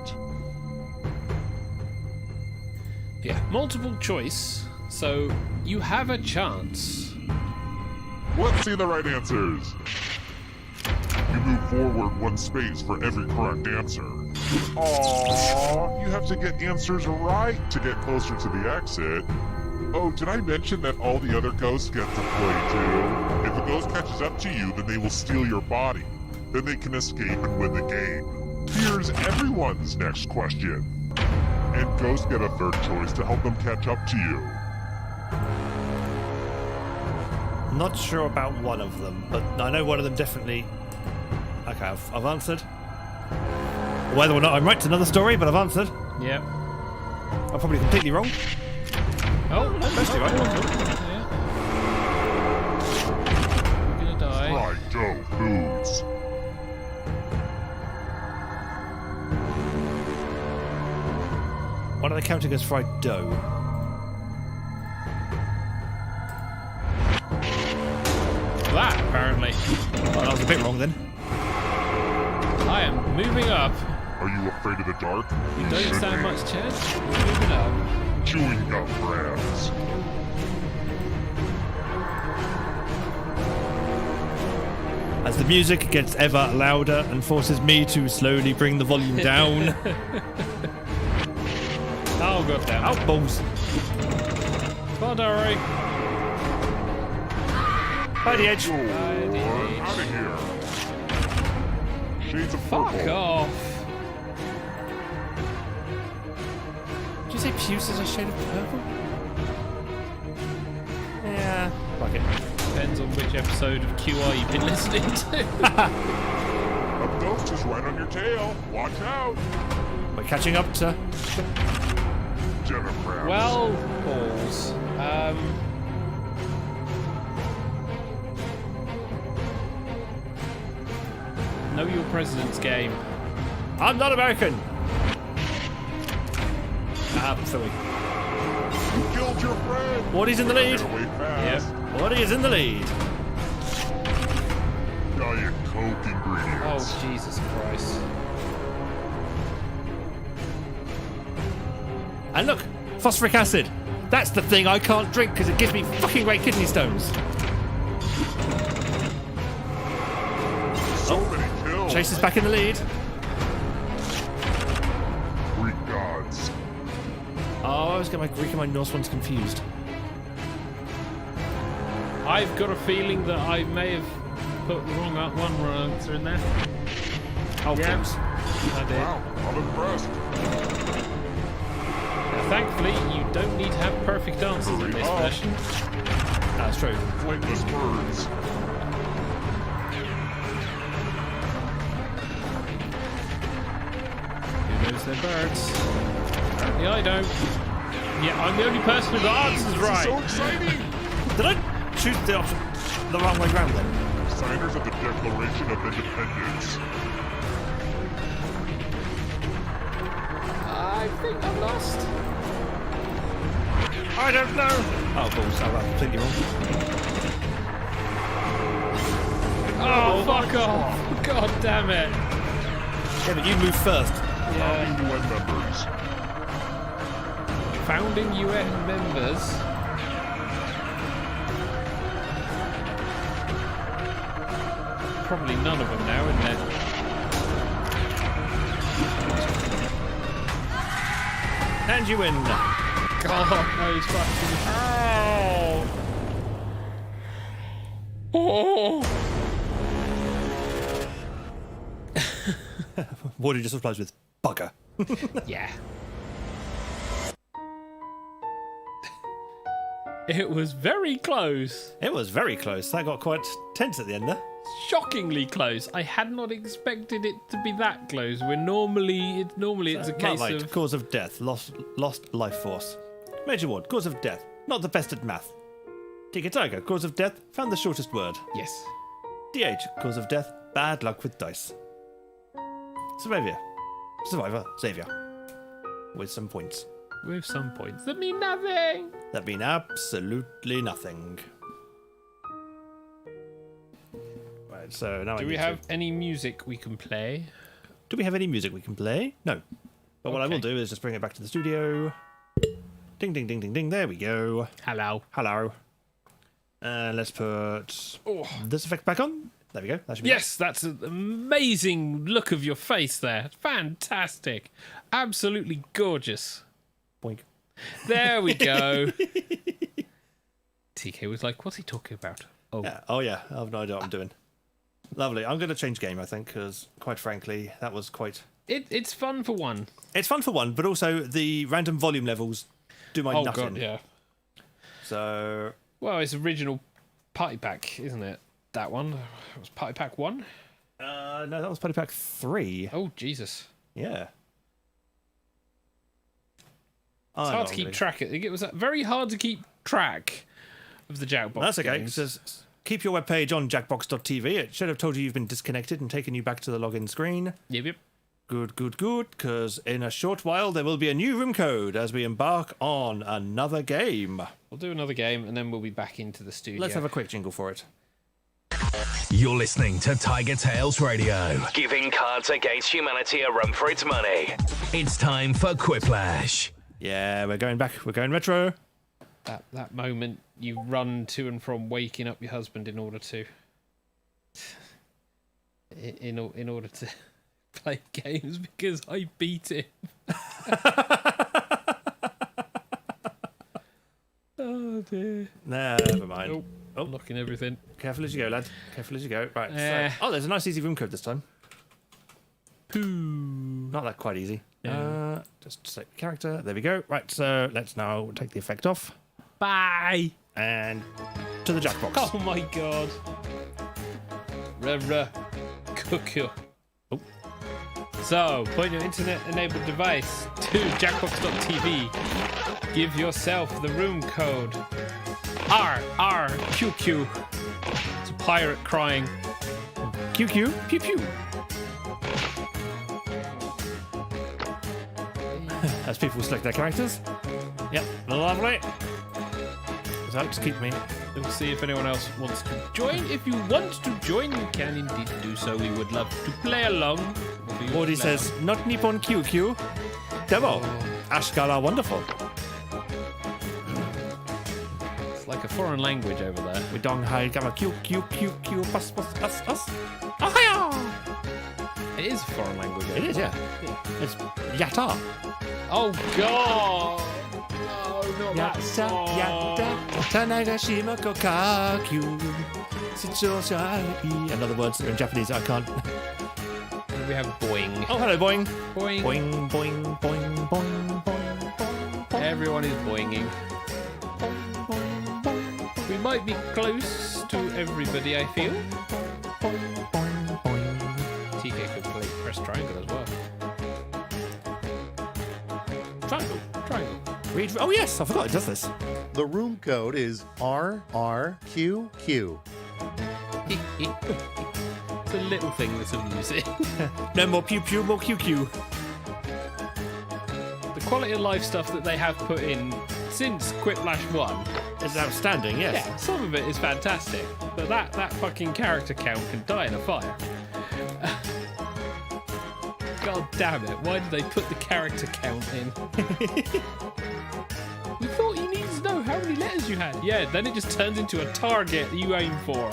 Yeah, multiple choice, so you have a chance. Let's see the right answers. You move forward one space for every correct answer. Aww, you have to get answers right to get closer to the exit. Oh, did I mention that all the other ghosts get to play too? If a ghost catches up to you, then they will steal your body. Then they can escape and win the game. Here's everyone's next question. And ghosts get a third choice to help them catch up to you. Not sure about one of them, but I know one of them definitely. Okay, I've answered. Whether or not I'm right, it's another story, but I've answered. Yep. I'm probably completely wrong. Oh, Mostly right. Yeah. We're gonna die. Fried dough foods. What are they counting as fried dough? That, apparently. Oh, that was a bit wrong then. I am moving up. Are you afraid of the dark? You You don't should stand be. much chance. We're moving up. Chewing gum brands. As the music gets ever louder and forces me to slowly bring the volume down. Oh, god damn it. Out balls. Come on, Dory. By the edge. Out of here. Shades of Fuck purple. off. Did you say puce is a shade of purple? Yeah. Fuck it. Depends on which episode of QR you've been listening to. A ghost is right on your tail. Watch out. We're catching up to. Democrats. Well, balls. Know your president's game. I'm not American. I'm Philly. You killed your friend. Wardy's in the lead. Get away fast. Wardy is in the lead. Diet Coke ingredients. Oh, Jesus Christ. And look, phosphoric acid. That's the thing I can't drink because it gives me fucking great kidney stones. So many kills. Chase is back in the lead. Greek gods. Oh, I was getting my Greek and my Norse ones confused. I've got a feeling that I may have put the wrong answer in there. Oh, Yeah. close. I did. Wow, I'm impressed. Now, thankfully, you don't need to have perfect answers in this Hurry up. version. That's true. Flightless birds. They're birds. Apparently I don't. Yeah, I'm the only person who got answers right. So exciting! Did I choose the wrong way round then? Signers of the Declaration of Independence. I think I'm lost. I don't know. Oh, balls. I was completely wrong. Oh, fuck off. God damn it. Yeah, but you move first. Yeah. UN members. Founding UN members. Probably none of them now, isn't it? And you win. God, those fucking. Oh! Wardy just replies with bugger. Yeah. It was very close. It was very close. That got quite tense at the end there. Shockingly close. I had not expected it to be that close. It's a case Right, of cause of death, lost life force. Major Ward, cause of death, not the best at math. Tiger, cause of death, found the shortest word. yes. DH, cause of death, bad luck with dice. Survivor, Xavier. With some points. With some points that mean nothing. That mean absolutely nothing. Right, so now Do we have any music we can play? Do we have any music we can play? No. But what I will Okay. do is just bring it back to the studio. Ding, ding, ding, ding, ding. There we go. Hello. Hello. Let's put this effect back on. There we go. That should be Yes, that's an amazing look of your face there. Fantastic. Absolutely gorgeous. Boink. There we go. TK was like, what's he talking about? Oh, Yeah. Oh, yeah. I have no idea what I'm doing. Lovely. I'm going to change game, I think, because, quite frankly, that was quite... it's fun for one. It's fun for one, but also the random volume levels do my Oh, nothing. God, yeah. So, Well, it's original Party Pack, isn't it? That one. It was Party Pack 1? no, that was Party Pack 3. Oh, Jesus. Yeah. It's hard to keep track of. It was very hard to keep track of the Jackbox. That's okay. It games. says, keep your webpage on jackbox.tv. It should have told you you've been disconnected and taken you back to the login screen. Yep. Good, because in a short while there will be a new room code as we embark on another game. We'll do another game and then we'll be back into the studio. Let's have a quick jingle for it. You're listening to TigerTails Radio, giving Cards Against Humanity a run for its money. It's time for Quiplash. Yeah, we're going back. We're going retro. That moment you run to and from waking up your husband in order to in order to play games because I beat him. Oh dear. Never mind. Nope. Oh. Knocking everything. Careful as you go, lad. Careful as you go. Right. Eh. So, there's a nice easy room code this time. Poo. Not that quite easy. No. Just select the character. There we go. Right. So let's now take the effect off Bye. and to the Jackbox. Oh my god. Ruh-ruh. Cuckoo. Oh. So, point your internet-enabled device to jackbox.tv. Give yourself the room code RRQQ. It's a pirate crying. QQ. Pew pew. As people select their characters. Yep. Lovely. So just keep me. We'll see if anyone else wants to join. If you want to join, you can indeed do so. We would love to play along. Morty says, not Nippon QQ. Demo. Ashkara wonderful. It's like a foreign language over there. We don't hide gamma QQ bus us. Ohio! It is a foreign language. It is, yeah. It's Yatta. Oh god! No, not that song. In other words, they're in Japanese. I can't. We have boing. Oh, hello, boing. Boing. Boing, boing, boing, boing, boing, boing. Everyone is boinging. We might be close to everybody, I feel. TK could press triangle as well. Read. Oh yes, I forgot it does this. The room code is RRQQ. It's a little thing that's amusing. No more pew pew, more QQ. The quality of life stuff that they have put in since Quiplash 1 It's outstanding, yes. Yeah, some of it is fantastic, but that fucking character count can die in a fire. God damn it, why did they put the character count in? We thought you needed to know how many letters you had. Yeah, then it just turns into a target that you aim for.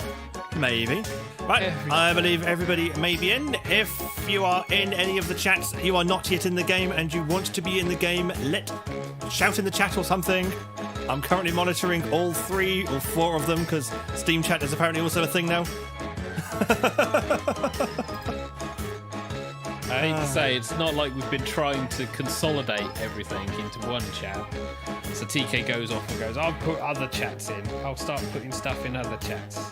Maybe. Right, I believe everybody may be in. If you are in any of the chats, you are not yet in the game and you want to be in the game, shout in the chat or something. I'm currently monitoring all 3 or 4 of them because Steam chat is apparently also a thing now. I hate to say, it's not like we've been trying to consolidate everything into one chat. So TK goes off and goes, I'll put other chats in. I'll start putting stuff in other chats.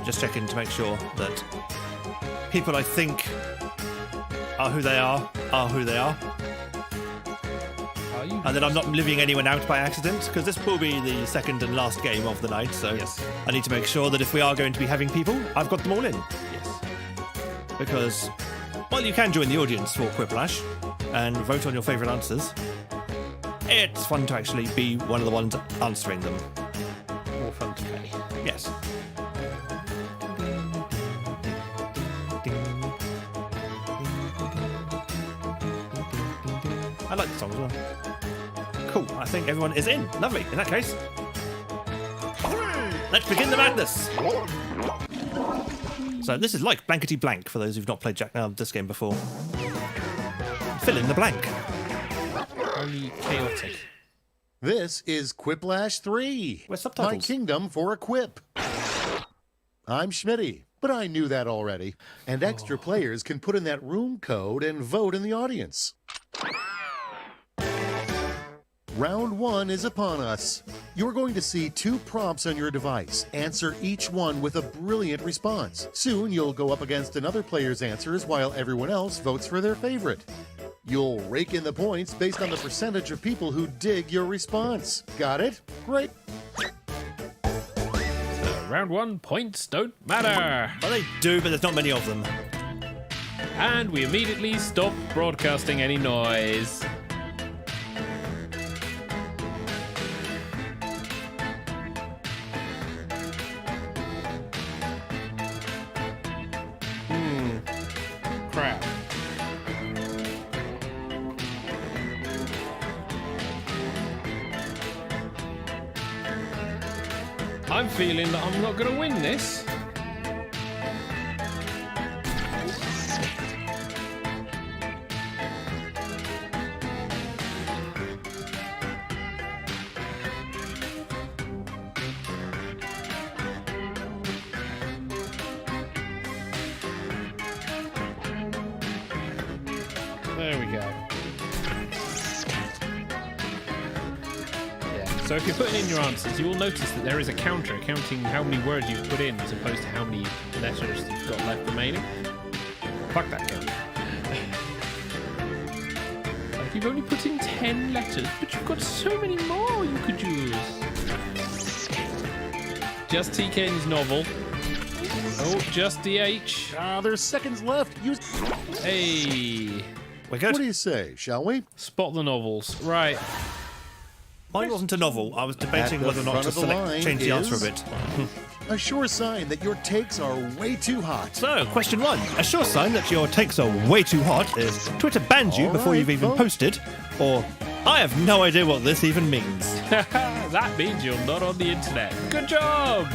Just checking to make sure that people I think are who they are who they are. And that I'm not living anyone out by accident, because this will be the second and last game of the night, so Yes. I need to make sure that if we are going to be having people, I've got them all in. Yes. Because, well, you can join the audience for Quiplash and vote on your favourite answers. It's fun to actually be one of the ones answering them. More fun to play. Yes. I like the song as well. Cool, I think everyone is in. Lovely, in that case. Let's begin the madness! So this is like Blankety Blank, for those who've not played this game before. Fill in the blank. Only chaotic. This is Quiplash 3. Where's subtitles? My kingdom for a quip. I'm Schmitty, but I knew that already. And extra players can put in that room code and vote in the audience. Round 1 is upon us. You're going to see 2 prompts on your device. Answer each one with a brilliant response. Soon you'll go up against another player's answers while everyone else votes for their favorite. You'll rake in the points based on the percentage of people who dig your response. Got it? Great. Round 1, points don't matter. Well, they do, but there's not many of them. And we immediately stop broadcasting any noise. Crap. I'm feeling that I'm not going to win this. There we go. So if you're putting in your answers, you will notice that there is a counter counting how many words you've put in as opposed to how many letters you've got left remaining. Fuck that counter. Like you've only put in 10 letters, but you've got so many more you could use. Just TK's novel. Oh, just DH. There's seconds left. Hey. We're good. What do you say, shall we? Spot the novels. Right. Mine wasn't a novel. I was debating At the whether or not front to of the line change the answer a is- bit. A sure sign that your takes are way too hot. So, question 1. A sure sign that your takes are way too hot is Twitter banned you All before right, you've even vote. posted, or I have no idea what this even means. That means you're not on the internet. Good job!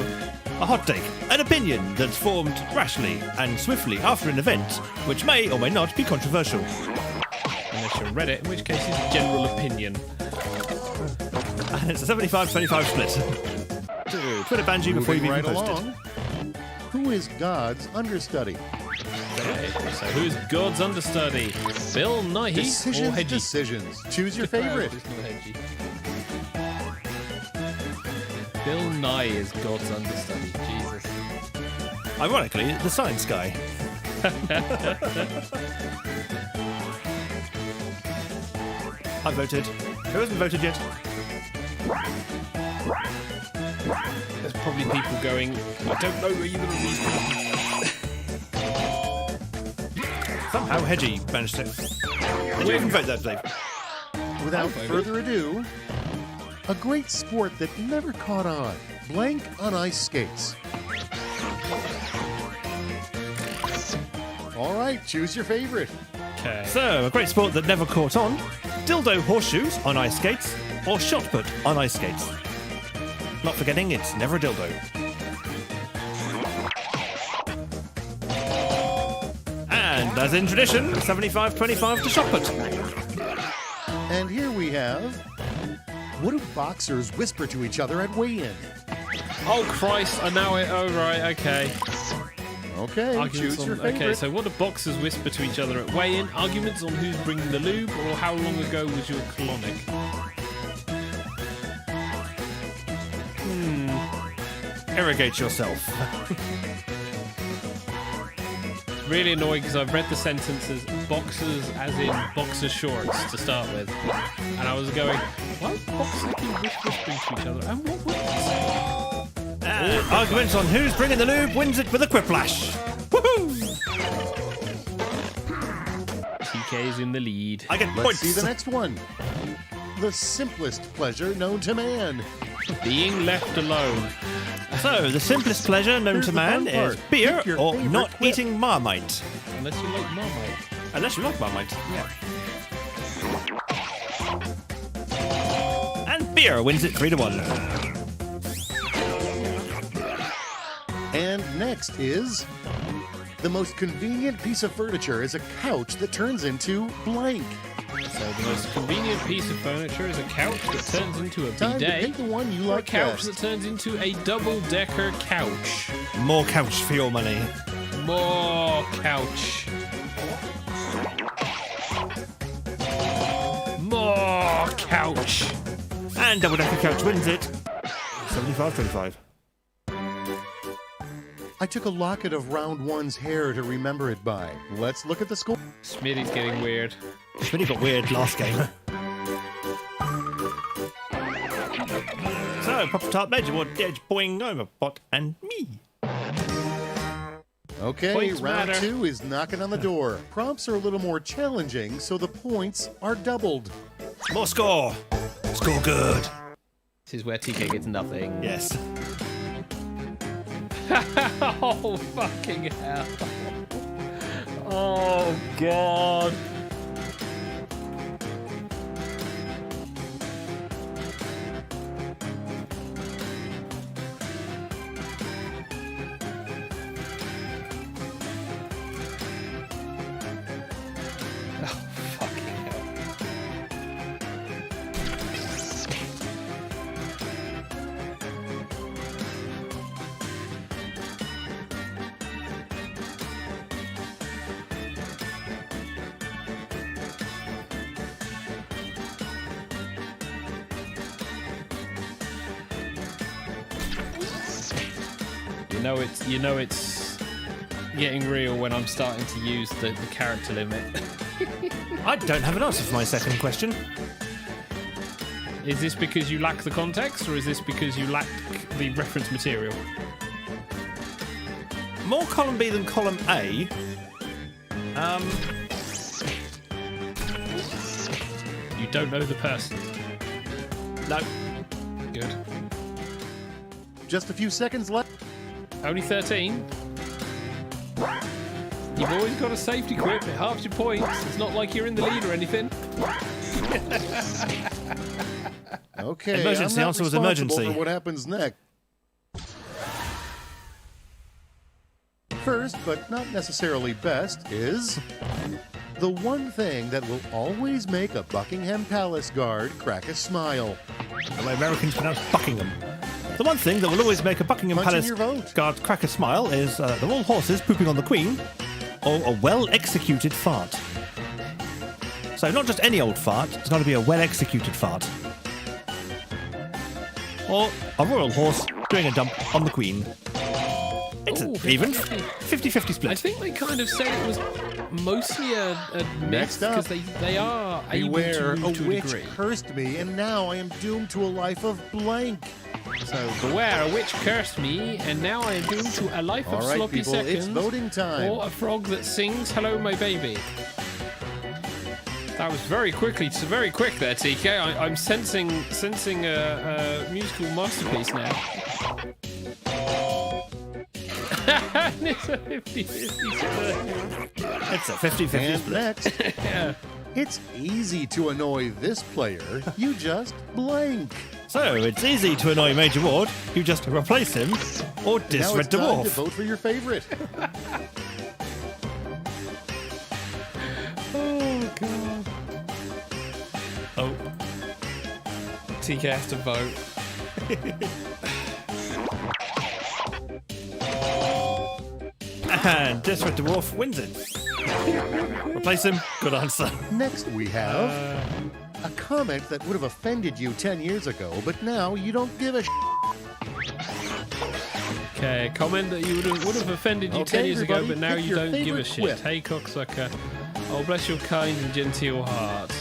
A hot take, an opinion that's formed rashly and swiftly after an event, which may or may not be controversial. Unless you read it, in which case it's general opinion. And it's a 75-25 split. So, Twitter banned you before you've Moving even right posted. along. Who is God's understudy? Okay, so who's God's understudy? Bill Nighy or Decisions, Hedgie? decisions. Choose your favorite. It's not Hedgie. Bill Nye is God's understudy. Jesus. Ironically, the science guy. I voted. Who hasn't voted yet? There's probably people going, I don't know either of these people. Somehow Hedgie managed to. Did you even vote that, Dave? Without further ado, a great sport that never caught on. Blank on ice skates. All right, choose your favorite. Okay. So, a great sport that never caught on. Dildo horseshoes on ice skates, or shot put on ice skates. Not forgetting, it's never a dildo. And as in tradition, 75-25 to shot put. And here we have... What do boxers whisper to each other at weigh-in? Oh, Christ, I know it. Oh, right, okay. Okay, Arguments choose your on, favorite. okay, so what do boxers whisper to each other at weigh-in? Arguments on who's bringing the lube, or how long ago was your colonic? Irrigate yourself. Really annoying because I've read the sentences boxers as in boxer shorts to start with. And I was going, why would boxers be whispering to each other? And what would they say? Arguments on who's bringing the lube wins it with a quiplash. Woohoo! TK's in the lead. I get Let's points. see the next one. The simplest pleasure known to man. Being left alone. So, the simplest pleasure known Here's to the man fun is part. beer Pick your or favorite not quip. eating Marmite. Unless you like Marmite. Unless you like Marmite. Yeah. And beer wins it 3-1. And next is... The most convenient piece of furniture is a couch that turns into blank. So the most convenient piece of furniture is a couch that turns into a Time to bidet. pick the one you Or a like couch best. that turns into a double-decker couch. More couch for your money. More couch. More couch. And double decker couch wins it 75-25. I took a locket of round one's hair to remember it by. Let's look at the score. Smitty's getting weird. Smitty got weird last game. So, Pop Tart Major, what edge boing over Pot and me. Okay, Points round matter. 2 is knocking on the door. Prompts are a little more challenging, so the points are doubled. More score. Score good. This is where TK gets nothing. Yes. Oh, fucking hell. Oh, God. Oh, fucking hell. You know it's getting real when I'm starting to use the character limit. I don't have an answer for my second question. Is this because you lack the context, or is this because you lack the reference material? More column B than column A. You don't know the person. No. Good. Just a few seconds left. Only 13. You've always got a safety quip. It halves your points. It's not like you're in the lead or anything. Okay, Emergency, I'm not answer was responsible emergency. for what happens next. First, but not necessarily best, is the one thing that will always make a Buckingham Palace guard crack a smile. The way Americans pronounce Buckingham. The one thing that will always make a Buckingham Punch in Palace your vote. guard crack a smile is the royal horses pooping on the Queen, or a well-executed fart. So not just any old fart, it's got to be a well-executed fart. or a royal horse doing a dump on the queen. It's Ooh, an even 50-50. 50-50 split. I think they kind of said it was mostly a Next mix up, because they are able Beware, to a move to a witch degree. cursed me, and now I am doomed to a life of blank. So beware, a witch cursed me, and now I am doomed to a life All of right, sloppy people, seconds. it's voting time. Or a frog that sings "Hello, my baby." That was very quick there, TK. I'm sensing a musical masterpiece now. It's a 50-50 split. It's a 50-50 And split. next, Yeah. it's easy to annoy this player. You just blank. So it's easy to annoy Major Ward. You just replace him or Now disred it's time to dwarf. vote for your favorite. Oh god. Oh, TK has to vote. and disred dwarf wins it. Replace him. Good answer. Next, we have a comment that would have offended you 10 years ago, but now you don't give a Okay, comment that you would have offended you 10 Okay, years ago, everybody, but now pick you your don't give a favourite shit. quip. Hey, cocksucker. Oh, bless your kind and genteel heart.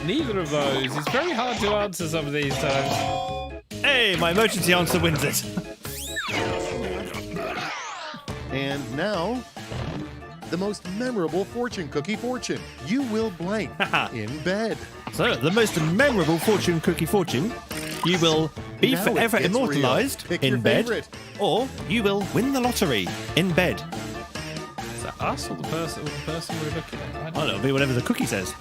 Neither of those. It's very hard to answer some of these times. Hey, my emergency answer wins it. And now, the most memorable fortune cookie fortune. You will blank in bed. So, the most memorable fortune cookie fortune, you will be Now it forever gets immortalized real. Pick in your bed, favorite. or you will win the lottery in bed. Is that us or the person we're looking at? I don't Well, it'll be whatever the cookie says.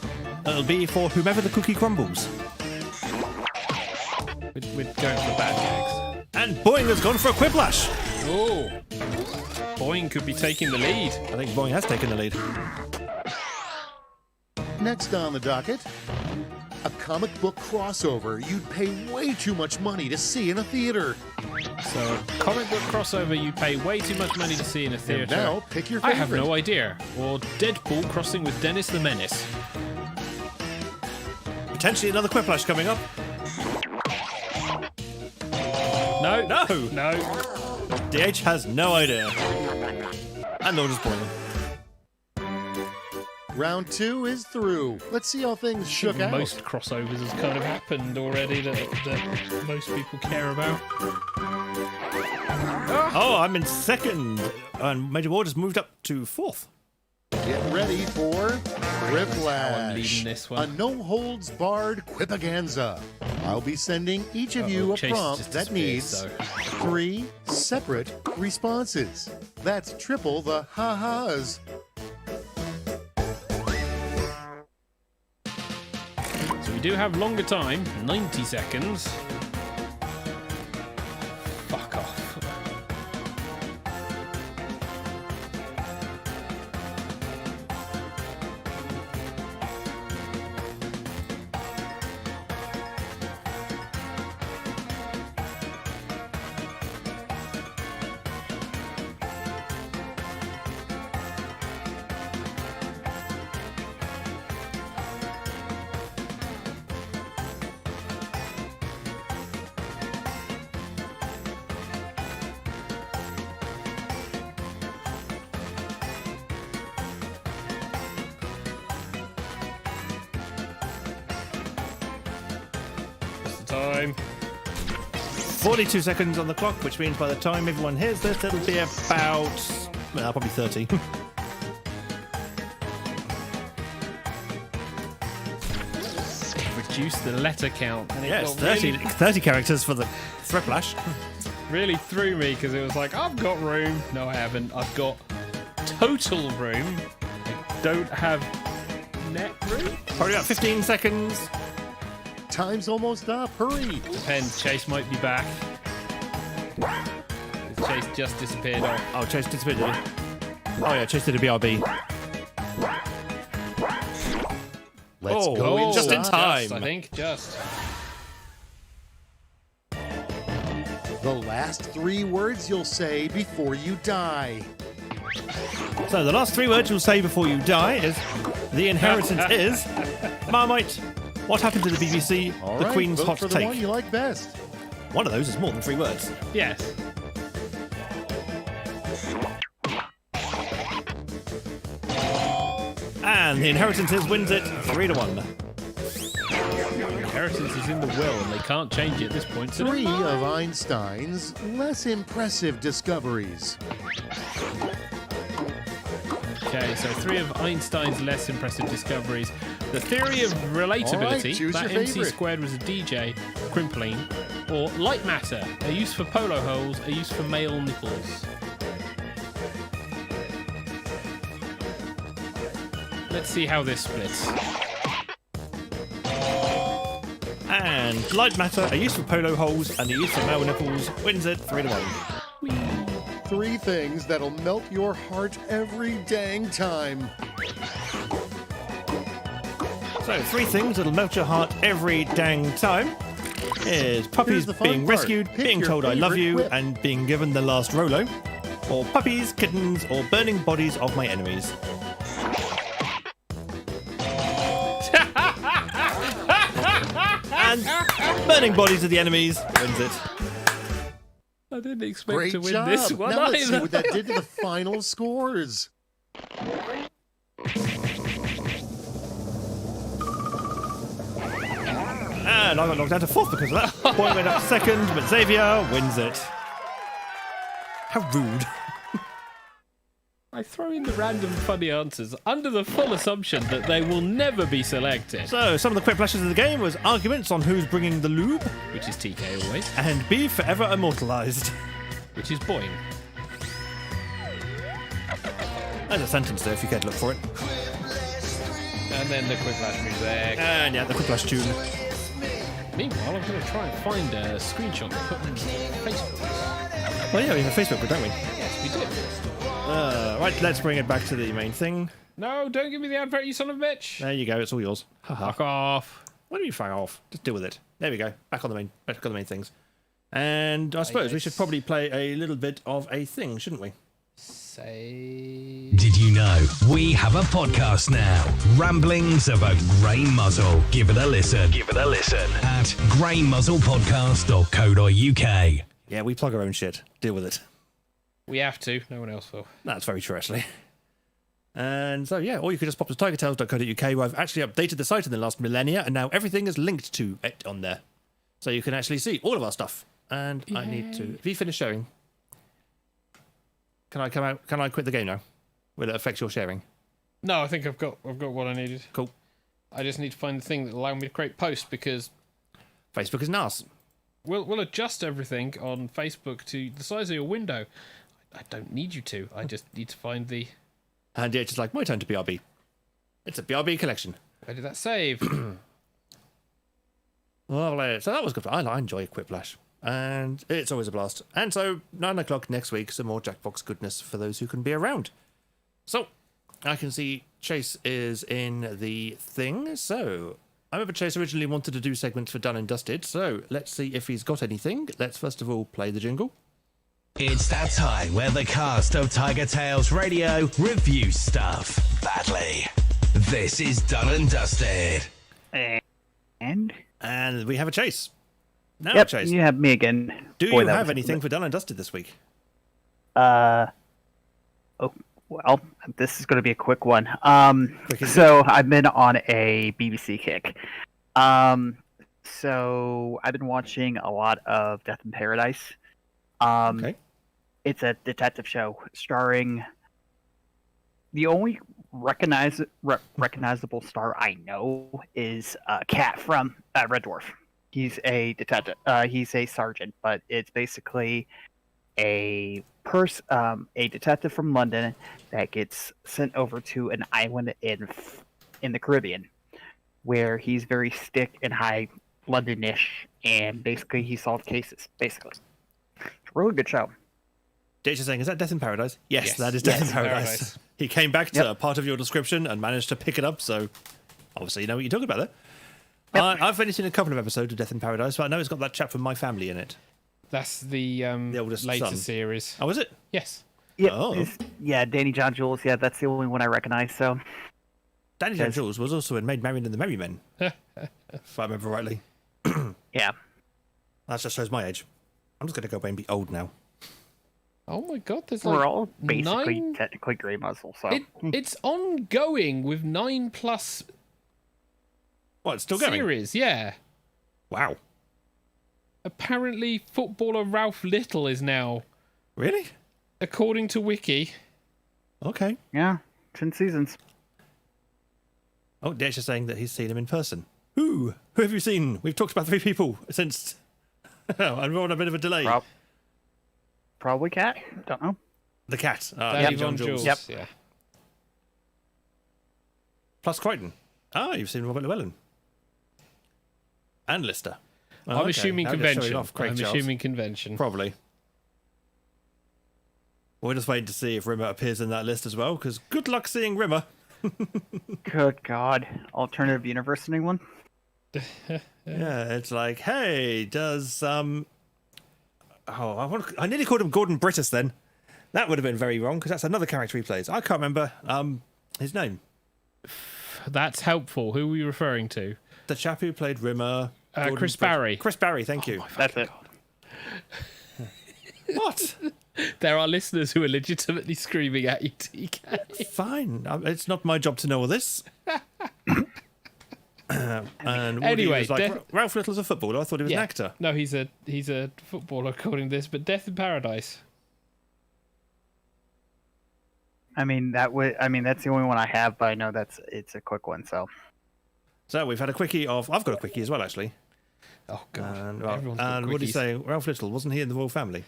It'll be for whomever the cookie crumbles. We're going for the bad gags. And Boeing has gone for a quiplash. Oh. Boeing could be taking the lead. I think Boeing has taken the lead. Next on the docket, a comic book crossover you'd pay way too much money to see in a theater. So, a comic book crossover you pay way too much money to see in a theatre. Now, pick your I favorite. have no idea. Or Deadpool crossing with Dennis the Menace. Potentially another quiplash coming up. No. No. No. DH has no idea. And nor does Boeing. Round 2 is through. Let's see how things shook out. Most crossovers has kind of happened already that most people care about. Oh, I'm in second. And Major Ward has moved up to fourth. Get ready for Quiplash, leading this one. a no-holds-barred quipaganza. I'll be sending each of you a Chase prompt just that disappeared, needs so. 3 separate responses. That's triple the ha-has. So we do have longer time, 90 seconds. Fuck off. What's the time? 42 seconds on the clock, which means by the time everyone hears this, it'll be about, well, probably 30. Reduce the letter count. And it Yes, got 30 characters for the Threplash. really threw me because it was like, I've got room. No, I haven't. I've got total room. I don't have net room. Probably about 15 seconds. Time's almost up. Hurry. Depends. Chase might be back. Chase just disappeared. Oh, Chase disappeared, did he? Oh, yeah, Chase did a BRB. Let's Oh, go just in inside. time. Just, I think. Just. The last 3 words you'll say before you die. So the last 3 words you'll say before you die is The inheritance is Marmite. What happened to the BBC? All the right, Queen's vote hot for the take. one you like best. One of those is more than 3 words. Yes. And the inheritance is wins it 3-1. Inheritance is in the will, and they can't change it at this point. So 3 of Einstein's less impressive discoveries. Okay, so 3 of Einstein's less impressive discoveries. The theory of All right, relatability, choose that your MC favorite. squared was a DJ, crimpling, or light matter, a use for polo holes, a use for male nipples. Let's see how this splits. And light matter, a use for polo holes, and a use for male nipples wins it 3-1. 3 things that'll melt your heart every dang time. So 3 things that'll melt your heart every dang time is puppies Here's the fun being part. rescued, Pick being your told I love favorite you, whip. and being given the last Rolo, or puppies, kittens, or burning bodies of my enemies. And burning bodies of the enemies wins it. I didn't expect Great to win job. this one Now let's see either. what that did to the final scores. And I got knocked down to 4th because of that. Boy went up 2nd, but Xavier wins it. How rude. I throw in the random funny answers under the full assumption that they will never be selected, So, some of the quick flashes of the game was arguments on who's bringing the lube, which is TK always, and be forever immortalised. which is Boing. There's a sentence there if you care to look for it. And then the quick flash music. And yeah, the quick flash tune. Meanwhile, I'm going to try and find a screenshot to put on Facebook. Well, yeah, we have a Facebook group, don't we? Yes, we do. Right, let's bring it back to the main thing. No, don't give me the advert, you son of a bitch. There you go, it's all yours. Haha. Fuck off. What do you fuck off? Just deal with it. There we go. Back on the main things. And I suppose we should probably play a little bit of a thing, shouldn't we? Say... Did you know we have a podcast now? Ramblings of a Grey Muzzle. Give it a listen. Give it a listen at greymuzzlepodcast.co.uk. Yeah, we plug our own shit. Deal with it. We have to, no one else will. That's very true, actually. And so, yeah, or you could just pop to tigertails.co.uk, where I've actually updated the site in the last millennia, and now everything is linked to it on there. So you can actually see all of our stuff. And I need to... Have you finished sharing? Can I come out? Can I quit the game now? Will it affect your sharing? No, I think I've got what I needed. Cool. I just need to find the thing that will allow me to create posts, because Facebook is nice. we'll adjust everything on Facebook to the size of your window. I don't need you to. I just need to find the... And yeah, it's just like, my turn to BRB. It's a BRB collection. Where did that save? Well, so that was good. I enjoy Quiplash. And it's always a blast. And so, 9 o'clock next week, some more Jackbox goodness for those who can be around. So, I can see Chase is in the thing. So, I remember Chase originally wanted to do segments for Done and Dusted. So, let's see if he's got anything. Let's first of all play the jingle. It's that time where the cast of Tiger Tales Radio reviews stuff badly. This is Done and Dusted. And And we have a Chase. Now, yep, Chase, you have me again. do Boy, you that have was- anything for Done and Dusted this week? Oh, well, this is going to be a quick one. Quick as So I've been on a BBC kick. So I've been watching a lot of Death in Paradise. Okay. It's a detective show starring the only recognizable star I know is Cat from Red Dwarf. He's a detective. He's a sergeant, but it's basically a detective from London that gets sent over to an island in the Caribbean, where he's very stick and high Londonish, and basically he solves cases. Basically, it's a really good show. Jason saying, is that Death in Paradise? Yes, Yes. that is Death Yes, in Paradise. Paradise. He came back to Yep. a part of your description and managed to pick it up, so obviously you know what you're talking about there. I've only seen a couple of episodes of Death in Paradise, but I know it's got that chap from My Family in it. That's the oldest later son. series. Oh, is it? Yes. Yeah, Oh. yeah, Danny John Jules. Yeah, that's the only one I recognize. So Danny Jones Jules was also in Maid Marian and the Merry Men, if I remember rightly. Yeah. That just shows my age. I'm just going to go away and be old now. Oh my god, there's We're like all basically 9... technically grey muzzle, so. It's ongoing with 9+ What, it's still going? series, yeah. Wow. Apparently, footballer Ralph Little is now, Really? according to Wiki. Okay. Yeah, 10 seasons. Oh, Dash is saying that he's seen him in person. Who have you seen? We've talked about 3 people since... and we're on a bit of a delay. Probably Cat. Don't know. The cat. Danny Von Jules. Yep. Yeah. Plus Crichton. You've seen Robert Llewellyn. And Lister. Oh, I'm okay. assuming Now they're showing convention. off Craig I'm Charles. assuming convention. Probably. We're just waiting to see if Rimmer appears in that list as well, because good luck seeing Rimmer. Good God. Alternative universe, anyone? Yeah, it's like, hey, does I nearly called him Gordon Brittis then. That would have been very wrong because that's another character he plays. I can't remember his name. That's helpful. Who were you referring to? The chap who played Rimmer. Gordon Chris Brit- Barry. Chris Barry, thank you. That's it. What? There are listeners who are legitimately screaming at you, TK. Fine. It's not my job to know all this. And Woody Anyway, was like, Ralph Little's a footballer. I thought he was an actor. No, he's a footballer according to this, but Death in Paradise. I mean, that's the only one I have, but I know it's a quick one, so. So we've had a quickie of... I've got a quickie as well, actually. Oh, God. And, Everyone's got what do you quickies. say? Ralph Little, wasn't he in the royal family?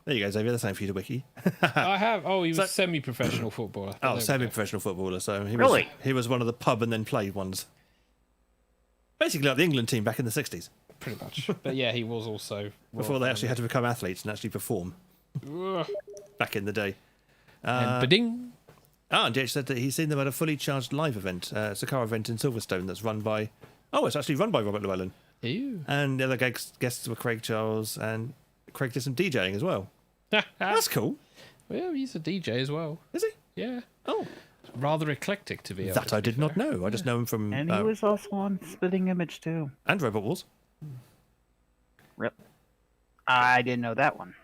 There you go, Xavier. That's something for you to wiki. I have. Oh, he was So- semi-professional footballer. But there we go. Semi-professional footballer. So Really? he was one of the pub and then play ones. Basically like the England team back in the 60s, Pretty much. But yeah, he was also... before they actually had to become athletes and actually perform back in the day. And ba-ding. And Jake said that he's seen them at a fully charged live event. It's a car event in Silverstone that's run by... Oh, it's actually run by Robert Llewellyn. Ew. And the other guests were Craig Charles, and Craig did some DJing as well. That's cool. Well, he's a DJ as well. Is he? Yeah. Oh, Rather eclectic, to be honest. that I did not know. I just know him from... And he was also on Spitting Image, too. and Robot Wars. Rip. I didn't know that one.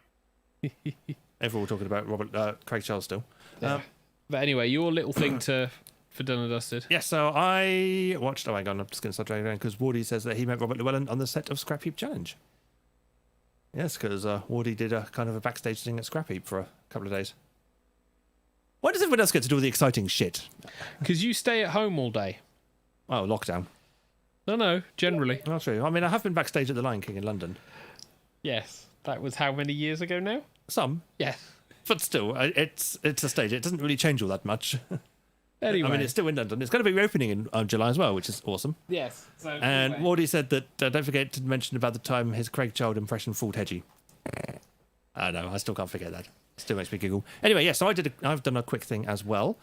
Everyone talking about Craig Charles still. Yeah. But anyway, your little thing for Done and Dusted. Yeah, so I watched... Oh, hang on, I'm just going to start dragging around because Wardy says that he met Robert Llewellyn on the set of Scrap Heap Challenge. Yes, because Wardy did a kind of a backstage thing at Scrap Heap for a couple of days. Why does everyone else get to do all the exciting shit? Because you stay at home all day. Oh, lockdown. No, generally. Not true. I mean, I have been backstage at the Lion King in London. Yes. That was how many years ago now? Some, Yes. but still, it's a stage. It doesn't really change all that much. Anyway. I mean, it's still in London. It's going to be reopening in July as well, which is awesome. Yes. So, And Wardy said that don't forget to mention about the time his Craig Child impression fooled Hedgie. I know, I still can't forget that. Still makes me giggle. Anyway, yeah, so I've done a quick thing as well.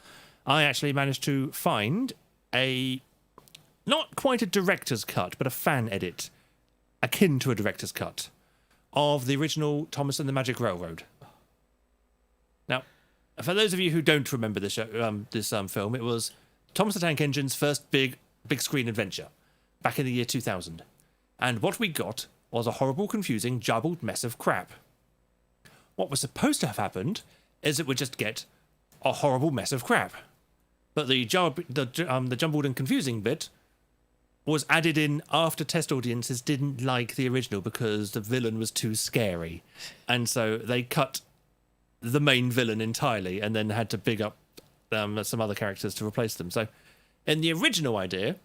I actually managed to find not quite a director's cut, but a fan edit, akin to a director's cut, of the original Thomas and the Magic Railroad. Now, for those of you who don't remember this film, it was Thomas the Tank Engine's first big screen adventure back in the year 2000. And what we got was a horrible, confusing, jumbled mess of crap. What was supposed to have happened is it would just get a horrible mess of crap. But the jumbled and confusing bit was added in after test audiences didn't like the original because the villain was too scary. And so they cut the main villain entirely and then had to big up some other characters to replace them. So in the original idea,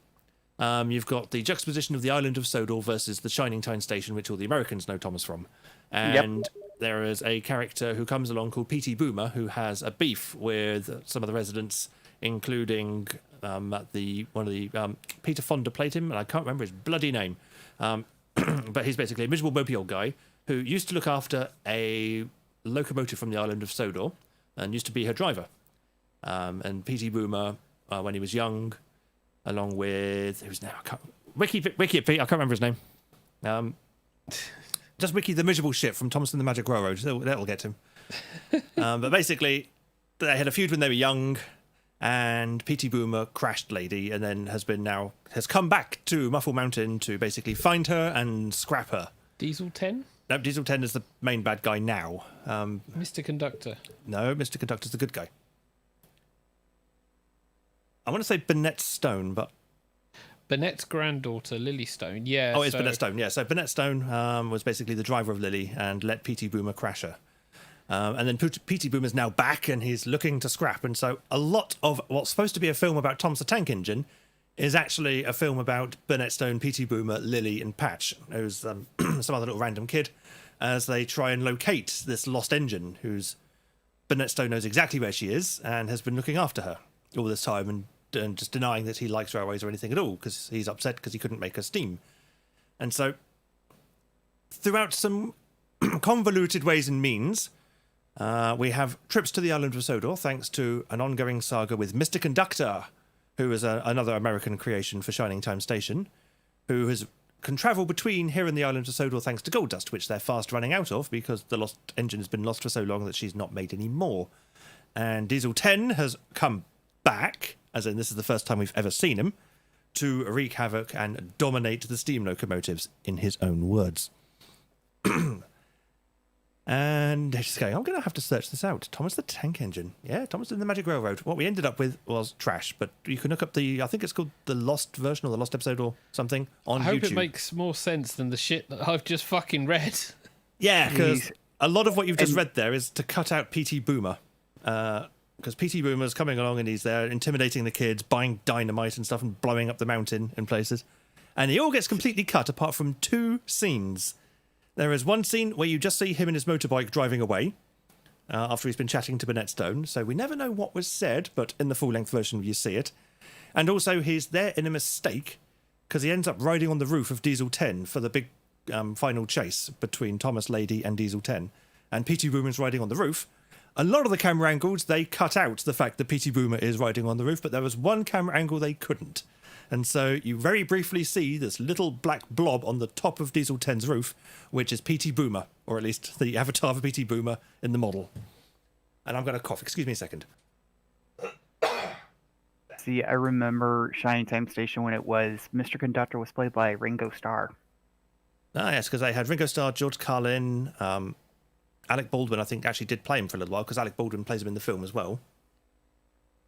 you've got the juxtaposition of the island of Sodor versus the Shining Time Station, which all the Americans know Thomas from. And there is a character who comes along called P.T. Boomer who has a beef with some of the residents, including Peter Fonda played him, and I can't remember his bloody name. But he's basically a miserable, mopey old guy who used to look after a locomotive from the island of Sodor and used to be her driver. And P.T. Boomer, when he was young, along with Wiki Pete, I can't remember his name. Just Wiki the miserable shit from Thomas and the Magic Railroad. That'll get him. But basically, they had a feud when they were young, and P.T. Boomer crashed Lady, and then has come back to Muffle Mountain to basically find her and scrap her. Diesel 10? No, Diesel 10 is the main bad guy now. Mr. Conductor. No, Mr. Conductor's the good guy. I want to say Burnett Stone, but... Burnett's granddaughter, Lily Stone, yeah. Oh, it's Burnett Stone, yeah. So Burnett Stone was basically the driver of Lily and let P.T. Boomer crash her. And then P.T. Boomer's now back and he's looking to scrap. And so a lot of what's supposed to be a film about Thomas the Tank Engine is actually a film about Burnett Stone, P.T. Boomer, Lily and Patch, who's some other little random kid, as they try and locate this lost engine, who's Burnett Stone knows exactly where she is and has been looking after her all this time and just denying that he likes railways or anything at all because he's upset because he couldn't make her steam. And so throughout some convoluted ways and means, we have trips to the island of Sodor thanks to an ongoing saga with Mr. Conductor, who is another American creation for Shining Time Station, who can travel between here and the island of Sodor thanks to gold dust, which they're fast running out of because the lost engine has been lost for so long that she's not made any more. And Diesel 10 has come back, as in this is the first time we've ever seen him, to wreak havoc and dominate the steam locomotives, in his own words. And she's going, I'm going to have to search this out. Thomas the Tank Engine. Yeah, Thomas and the Magic Railroad. What we ended up with was trash, but you can look up I think it's called the Lost version or the Lost episode or something on YouTube. I hope it makes more sense than the shit that I've just fucking read. Yeah, because a lot of what you've just read there is to cut out P.T. Boomer. Because P.T. Boomer's coming along and he's there intimidating the kids, buying dynamite and stuff and blowing up the mountain in places. And he all gets completely cut apart from 2 scenes. There is one scene where you just see him and his motorbike driving away after he's been chatting to Burnett Stone. So we never know what was said, but in the full-length version you see it. And also he's there in a mistake because he ends up riding on the roof of Diesel 10 for the big final chase between Thomas, Lady and Diesel 10. And P.T. Boomer's riding on the roof. A lot of the camera angles, they cut out the fact that P.T. Boomer is riding on the roof, but there was one camera angle they couldn't. And so you very briefly see this little black blob on the top of Diesel 10's roof, which is P.T. Boomer, or at least the avatar of P.T. Boomer in the model. And I'm going to cough. Excuse me a second. See, I remember Shining Time Station when it was Mr. Conductor was played by Ringo Starr. Ah, yes, because they had Ringo Starr, George Carlin, Alec Baldwin, I think, actually did play him for a little while, because Alec Baldwin plays him in the film as well.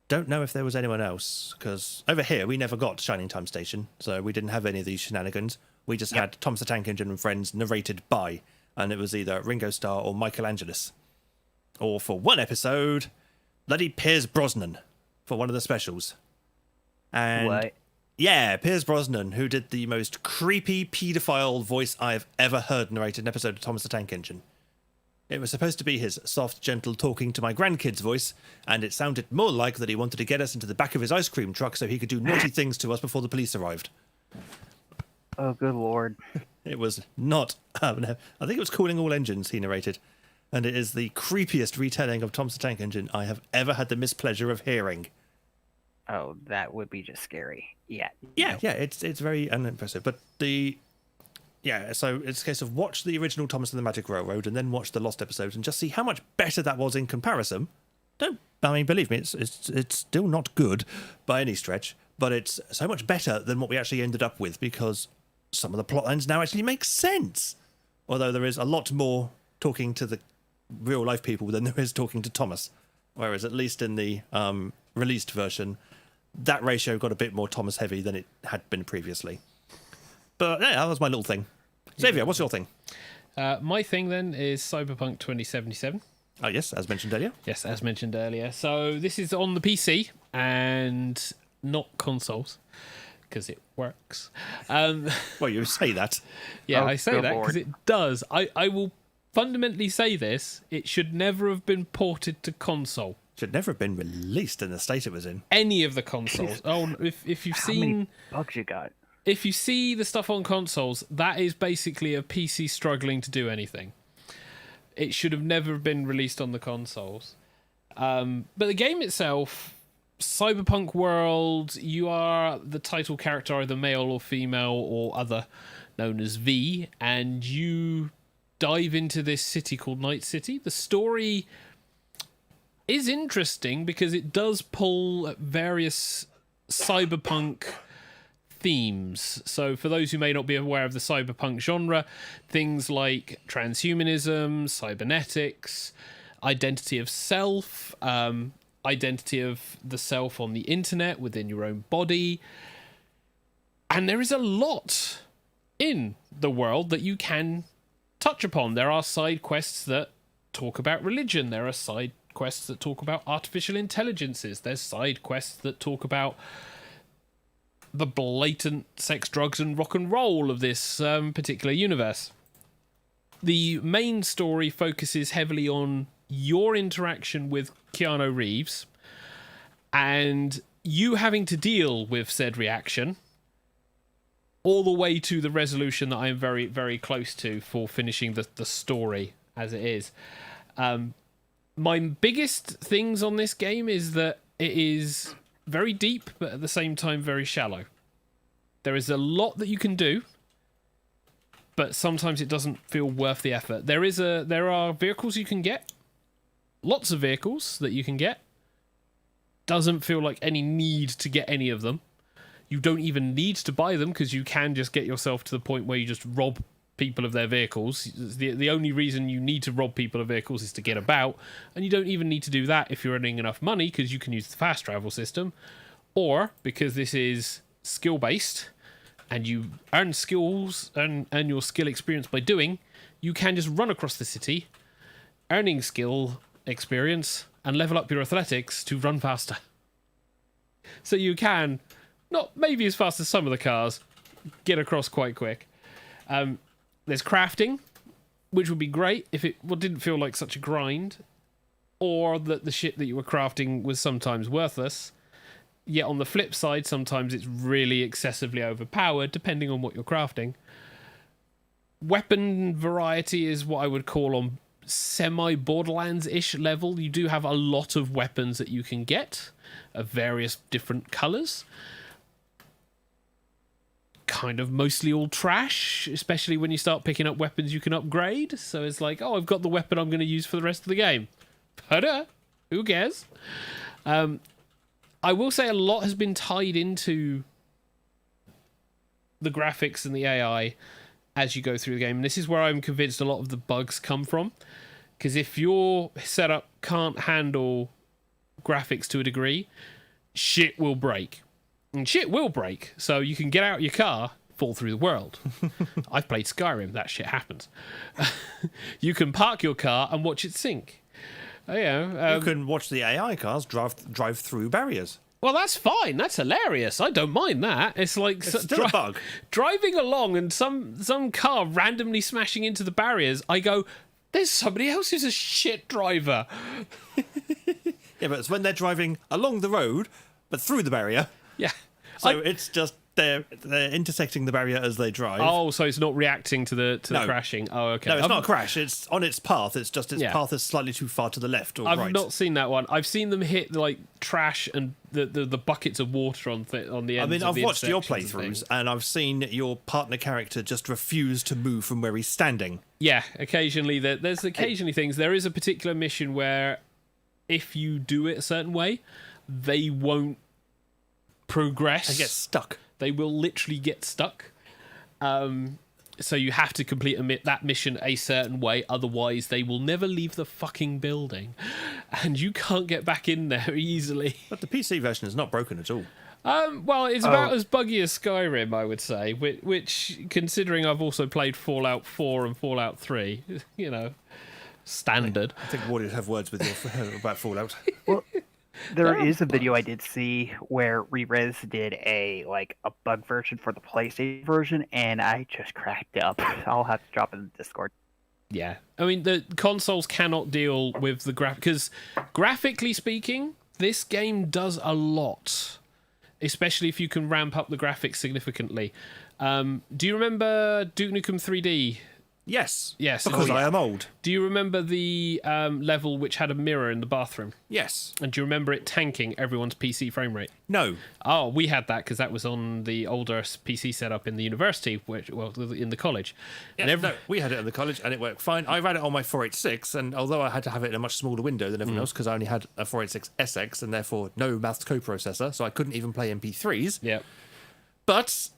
Don't know if there was anyone else, because over here we never got Shining Time Station, so we didn't have any of these shenanigans. We just had Thomas the Tank Engine and Friends narrated by, and it was either Ringo Starr or Michael Angelis. Or for one episode, bloody Piers Brosnan for one of the specials. And What? yeah, Piers Brosnan, who did the most creepy paedophile voice I've ever heard narrate an episode of Thomas the Tank Engine. It was supposed to be his soft, gentle, talking to my grandkids voice, and it sounded more like that he wanted to get us into the back of his ice cream truck so he could do naughty things to us before the police arrived. Oh, good lord. It was not... I think it was Calling All Engines he narrated, and it is the creepiest retelling of Thomas the Tank Engine I have ever had the mispleasure of hearing. Oh, that would be just scary. Yeah. Yeah, it's very unimpressive. But so it's a case of watch the original Thomas and the Magic Railroad and then watch the Lost episodes and just see how much better that was in comparison. Believe me, it's still not good by any stretch, but it's so much better than what we actually ended up with because some of the plot lines now actually make sense. Although there is a lot more talking to the real life people than there is talking to Thomas. Whereas at least in the released version, that ratio got a bit more Thomas heavy than it had been previously. But yeah, that was my little thing. Xavier, what's your thing? My thing then is Cyberpunk 2077. Oh yes, as mentioned earlier. Yes, as mentioned earlier. So this is on the PC and not consoles because it works. Well, you say that. Yeah, Oh, I say good that lord. because it does. I will fundamentally say this. It should never have been ported to console. Should never have been released in the state it was in. Any of the consoles. Oh, if you've How seen... many bugs you got? If you see the stuff on consoles, that is basically a PC struggling to do anything. It should have never been released on the consoles. But the game itself, Cyberpunk World, you are the title character, either male or female or other, known as V, and you dive into this city called Night City. The story... is interesting because it does pull at various cyberpunk themes. So for those who may not be aware of the cyberpunk genre, things like transhumanism, cybernetics, identity of self, identity of the self on the internet within your own body. And there is a lot in the world that you can touch upon. There are side quests that talk about religion. There are side quests that talk about artificial intelligences. There's side quests that talk about the blatant sex, drugs, and rock and roll of this particular universe. The main story focuses heavily on your interaction with Keanu Reeves and you having to deal with said reaction all the way to the resolution that I am very, very close to for finishing the story as it is. My biggest things on this game is that it is very deep, but at the same time very shallow. There is a lot that you can do, but sometimes it doesn't feel worth the effort. There are vehicles you can get, lots of vehicles that you can get. Doesn't feel like any need to get any of them. You don't even need to buy them because you can just get yourself to the point where you just rob people of their vehicles. The only reason you need to rob people of vehicles is to get about, and you don't even need to do that if you're earning enough money because you can use the fast travel system, or because this is skill based and you earn skills and earn your skill experience by doing, you can just run across the city earning skill experience and level up your athletics to run faster. So you can, not maybe as fast as some of the cars, get across quite quick. There's crafting, which would be great if it didn't feel like such a grind, or that the shit that you were crafting was sometimes worthless. Yet on the flip side, sometimes it's really excessively overpowered, depending on what you're crafting. Weapon variety is what I would call on semi-Borderlands-ish level. You do have a lot of weapons that you can get of various different colours. Kind of mostly all trash, especially when you start picking up weapons you can upgrade. So it's like, oh, I've got the weapon I'm going to use for the rest of the game. But who cares? I will say a lot has been tied into the graphics and the AI as you go through the game. And this is where I'm convinced a lot of the bugs come from. Because if your setup can't handle graphics to a degree, shit will break. And shit will break. So you can get out your car, fall through the world. I've played Skyrim, that shit happens. You can park your car and watch it sink. You can watch the AI cars drive through barriers. Well, that's fine. That's hilarious. I don't mind that. It's like It's still a bug. Driving along and some car randomly smashing into the barriers. I go, there's somebody else who's a shit driver. Yeah, but it's when they're driving along the road, but through the barrier. Yeah. So it's just they're intersecting the barrier as they drive. Oh, so it's not reacting to the No. crashing. Oh, okay. No, it's not a crash. It's on its path. It's just its Yeah. path is slightly too far to the left or I've right. not seen that one. I've seen them hit like trash and the buckets of water on the ends. I mean, of I've the watched your intersections and playthroughs, things. and I've seen your partner character just refuse to move from where he's standing. Yeah, occasionally there's occasionally things. There is a particular mission where if you do it a certain way, they won't progress. I get stuck. They will literally get stuck. So you have to complete that mission a certain way, otherwise they will never leave the fucking building, and you can't get back in there easily. But the PC version is not broken at all. Well, it's about as buggy as Skyrim, I would say, which, considering I've also played Fallout 4 and Fallout 3, standard. I think Warriors have words with you about Fallout. Well, there is a video I did see where Rerez did a bug version for the PlayStation version, and I just cracked up. I'll have to drop it in the Discord. Yeah, I mean, the consoles cannot deal with the because graphically speaking, this game does a lot, especially if you can ramp up the graphics significantly. Do you remember Duke Nukem 3D, Yes. Yes. Because I am old. Do you remember the level which had a mirror in the bathroom? Yes. And do you remember it tanking everyone's PC frame rate? No. Oh, we had that because that was on the older PC setup in the university, in the college. Yes, And no, we had it in the college and it worked fine. I ran it on my 486, and although I had to have it in a much smaller window than everyone else because I only had a 486 SX and therefore no maths coprocessor, so I couldn't even play MP3s. Yeah. But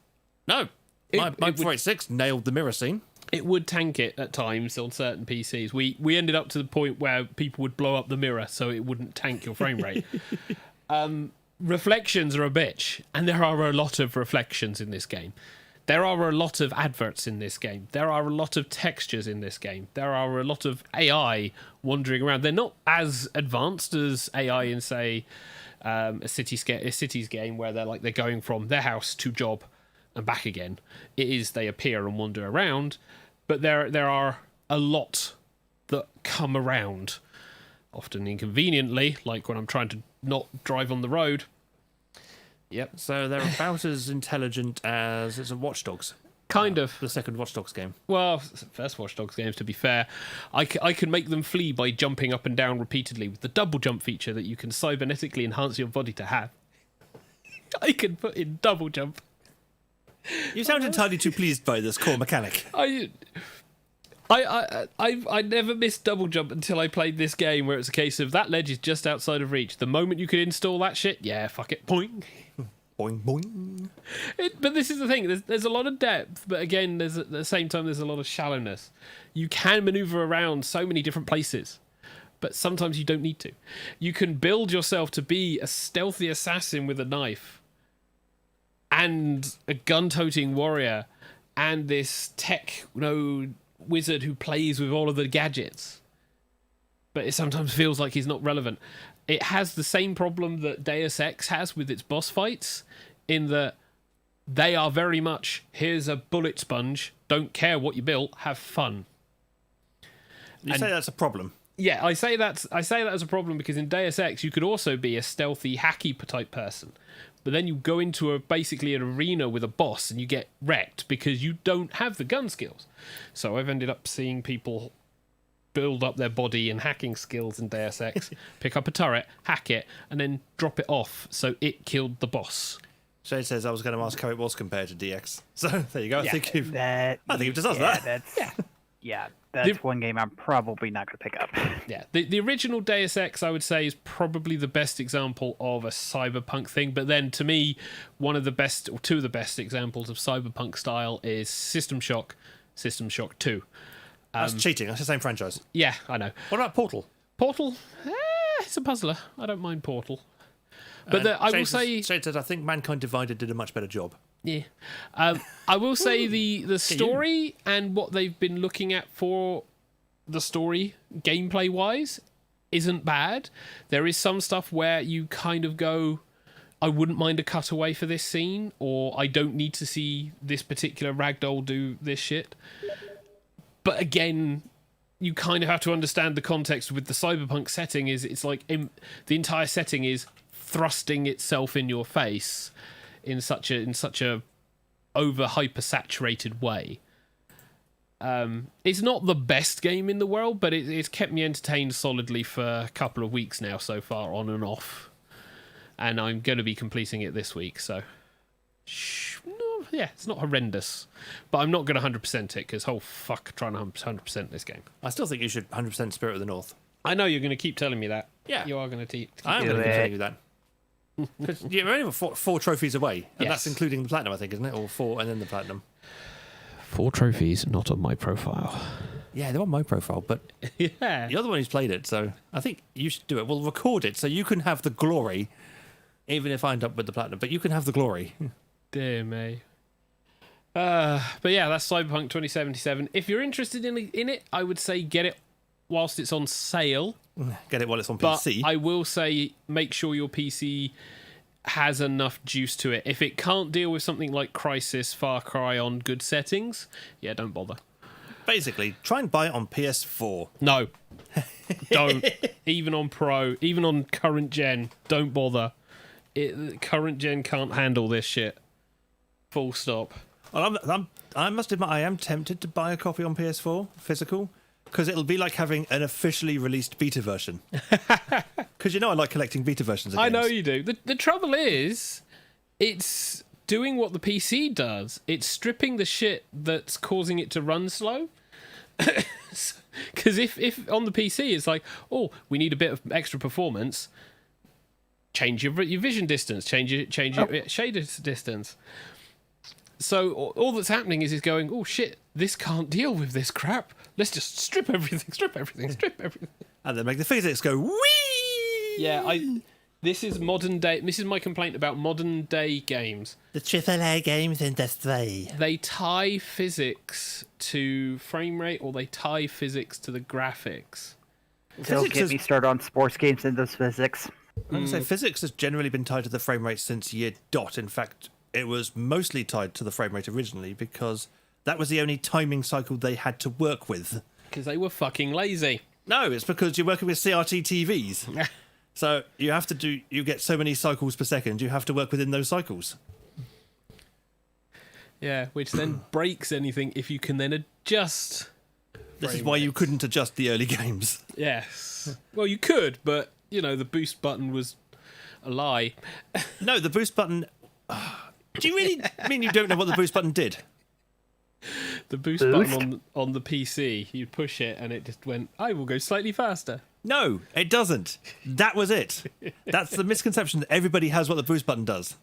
no, my It would- 486 nailed the mirror scene. It would tank it at times on certain PCs. We ended up to the point where people would blow up the mirror so it wouldn't tank your frame rate. Reflections are a bitch, and there are a lot of reflections in this game. There are a lot of adverts in this game. There are a lot of textures in this game. There are a lot of AI wandering around. They're not as advanced as AI in, say, a Cities game where they're going from their house to job and back again. It is they appear and wander around, but there are a lot that come around, often inconveniently, like when I'm trying to not drive on the road. Yep. So they're about as intelligent as it's a Watch Dogs. Kind of. The second Watch Dogs game. Well, first Watch Dogs games, to be fair, I can make them flee by jumping up and down repeatedly with the double jump feature that you can cybernetically enhance your body to have. I can put in double jump. You sound entirely too pleased by this core mechanic. I never missed double jump until I played this game, where it's a case of that ledge is just outside of reach. The moment you could install that shit, yeah, fuck it, boing. Boing, boing. But this is the thing, there's a lot of depth, but again, at the same time, there's a lot of shallowness. You can maneuver around so many different places, but sometimes you don't need to. You can build yourself to be a stealthy assassin with a knife, and a gun-toting warrior, and this tech wizard who plays with all of the gadgets. But it sometimes feels like he's not relevant. It has the same problem that Deus Ex has with its boss fights, in that they are very much, here's a bullet sponge, don't care what you built, have fun. You say that's a problem. Yeah, I say that as a problem because in Deus Ex you could also be a stealthy, hacky type person, but then you go into basically an arena with a boss and you get wrecked because you don't have the gun skills. So I've ended up seeing people build up their body and hacking skills in Deus Ex, pick up a turret, hack it, and then drop it off so it killed the boss. Shade says I was going to ask how it was compared to DX. So there you go. Yeah. I think you've just asked that. That's one game I'm probably not going to pick up. Yeah, the original Deus Ex, I would say, is probably the best example of a cyberpunk thing. But then, to me, one of the best, or two of the best examples of cyberpunk style is System Shock 2. That's cheating. That's the same franchise. Yeah, I know. What about Portal? Portal, it's a puzzler. I don't mind Portal. But I will say... Shade says, I think Mankind Divided did a much better job. Yeah. I will say the story and what they've been looking at for the story, gameplay-wise, isn't bad. There is some stuff where you kind of go, I wouldn't mind a cutaway for this scene, or I don't need to see this particular ragdoll do this shit. But again, you kind of have to understand the context with the cyberpunk setting. It's like the entire setting is thrusting itself in your face in such a over hyper saturated way. It's not the best game in the world, but it's kept me entertained solidly for a couple of weeks now so far, on and off. And I'm going to be completing it this week, so no, yeah, it's not horrendous. But I'm not going to 100% it, because trying to 100% this game. I still think you should 100% Spirit of the North. I know you're going to keep telling me that. Yeah. You are going to keep I am going to keep telling you that. Because you're only four trophies away, and Yes. that's including the platinum, I think, isn't it? Or 4 and then the platinum. 4 trophies, not on my profile. Yeah, they're on my profile, but Yeah. you're the one who's played it, so I think you should do it. We'll record it so you can have the glory, even if I end up with the platinum, but you can have the glory. Dear me. But yeah, that's Cyberpunk 2077. If you're interested in it, I would say get it whilst it's on sale. Get it while it's on But PC. I will say make sure your PC has enough juice to it. If it can't deal with something like Crysis, Far Cry on good settings, yeah, don't bother. Basically, try and buy it on PS4. No. Don't. Even on Pro, even on current gen, don't bother. Current gen can't handle this shit. Full stop. Well, I must admit, I am tempted to buy a copy on PS4 physical because it'll be like having an officially released beta version. Because I like collecting beta versions of games. I know you do. The trouble is, it's doing what the PC does. It's stripping the shit that's causing it to run slow. Because if on the PC it's like, oh, we need a bit of extra performance, change your vision distance, change your shader distance. So all that's happening is it's going, oh shit, this can't deal with this crap. Let's just strip everything. And then make the physics go whee! Yeah, this is modern day. This is my complaint about modern day games. The AAA games industry. They tie physics to frame rate, or they tie physics to the graphics. Don't get me started on sports games and those physics. I'm going to say physics has generally been tied to the frame rate since year dot. In fact, it was mostly tied to the frame rate originally because that was the only timing cycle they had to work with. Because they were fucking lazy. No, it's because you're working with CRT TVs. So you get so many cycles per second, you have to work within those cycles. Yeah, which then breaks anything if you can then adjust. This is why you couldn't adjust the early games. Yes. Well, you could, but, the boost button was a lie. No, the boost button... Do you really mean you don't know what the boost button did? The boost button on the PC, you'd push it and it just went, I will go slightly faster. No, it doesn't. That was it. That's the misconception that everybody has what the boost button does.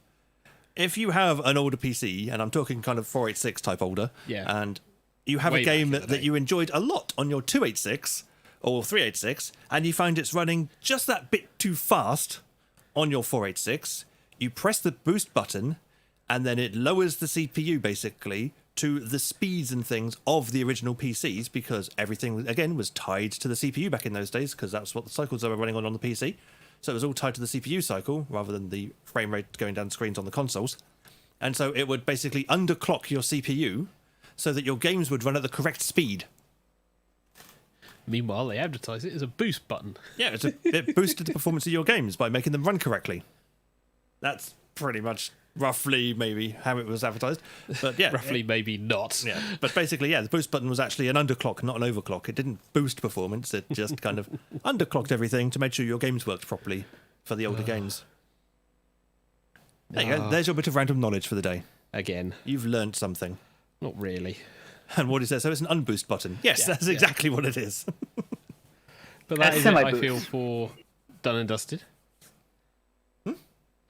If you have an older PC, and I'm talking kind of 486 type older, and you have a game that you enjoyed a lot on your 286 or 386, and you find it's running just that bit too fast on your 486, you press the boost button, and then it lowers the CPU basically to the speeds and things of the original PCs, because everything, again, was tied to the CPU back in those days, because that's what the cycles they were running on the PC. So it was all tied to the CPU cycle, rather than the frame rate going down screens on the consoles. And so it would basically underclock your CPU, so that your games would run at the correct speed. Meanwhile, they advertise it as a boost button. Yeah, it boosted the performance of your games by making them run correctly. That's pretty much roughly maybe how it was advertised, but yeah, roughly maybe not. Yeah, but basically, the boost button was actually an underclock, not an overclock. It didn't boost performance; it just kind of underclocked everything to make sure your games worked properly for the older games. There you go. There's your bit of random knowledge for the day. Again, you've learned something. Not really. And what is that? So it's an unboost button. Yes, that's exactly what it is. But that is it, I feel, for Done and Dusted.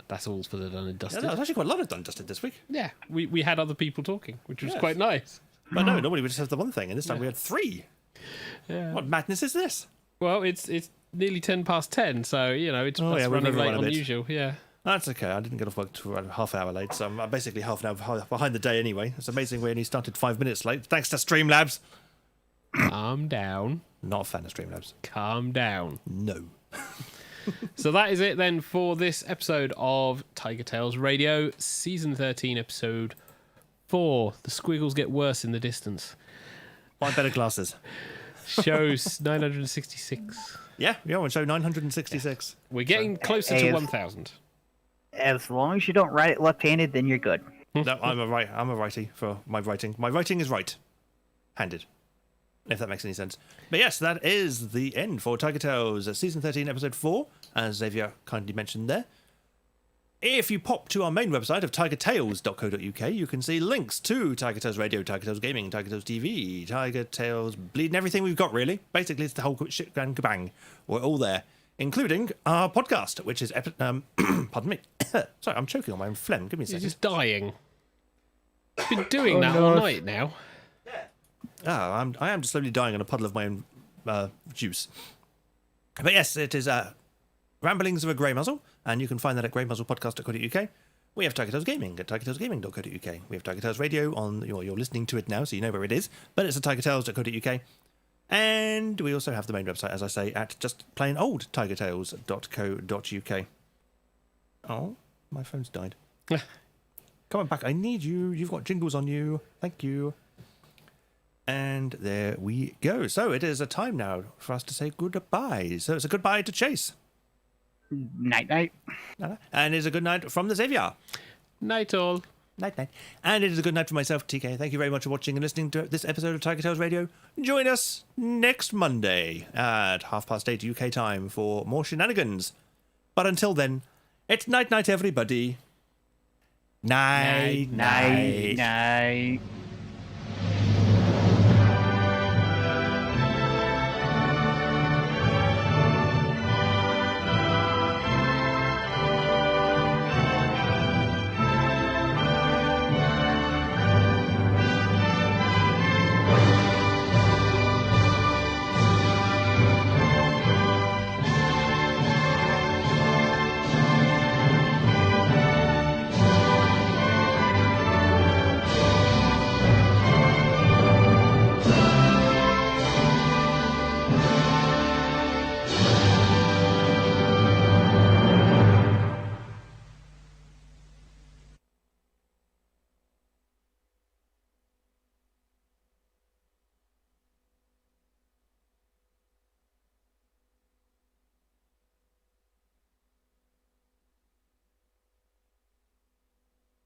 That's all for the Done and Dusted. Yeah, there's actually quite a lot of Done and Dusted this week. Yeah, we had other people talking, which was quite nice. But no, normally we just have the one thing, and this time we had three. Yeah. What madness is this? Well, it's nearly 10:10, so, it's running late on usual, yeah. That's okay. I didn't get off work till half an hour late, so I'm basically half an hour behind the day anyway. It's amazing we only started 5 minutes late, thanks to Streamlabs. Calm down. Not a fan of Streamlabs. Calm down. No. So that is it then for this episode of TigerTails Radio, Season 13, Episode 4. The squiggles get worse in the distance. Buy better glasses. Shows 966. Yeah, on show 966. We're getting closer to 1,000. As long as you don't write it left-handed, then you're good. No, I'm a righty for my writing. My writing is right-handed, if that makes any sense. But yes, that is the end for TigerTails, Season 13, Episode 4, as Xavier kindly mentioned there. If you pop to our main website of tigertails.co.uk, you can see links to TigerTails Radio, TigerTails Gaming, TigerTails TV, TigerTails bleeding everything we've got, really. Basically, it's the whole shit and kabang. We're all there, including our podcast, which is... pardon me. Sorry, I'm choking on my own phlegm. Give me a second. You're just dying. I've been doing that all night now. I am just slowly dying on a puddle of my own juice. But yes, it is Ramblings of a Grey Muzzle, and you can find that at greymuzzlepodcast.co.uk. We have TigerTails Gaming at tigertailsgaming.co.uk. We have TigerTails Radio on, you're listening to it now, so you know where it is, but it's at tigertails.co.uk. And we also have the main website, as I say, at just plain old tigertails.co.uk. Oh, my phone's died. Come on back, I need you. You've got jingles on you. Thank you. And there we go. So it is a time now for us to say goodbye. So it's a goodbye to Chase. Night-night. And it's a good night from the Xavier. Night all. Night, night. And it is a good night for myself, TK. Thank you very much for watching and listening to this episode of Tiger Tales Radio. Join us next Monday at 8:30 UK time for more shenanigans. But until then, it's night, night, everybody. Night, night. Night.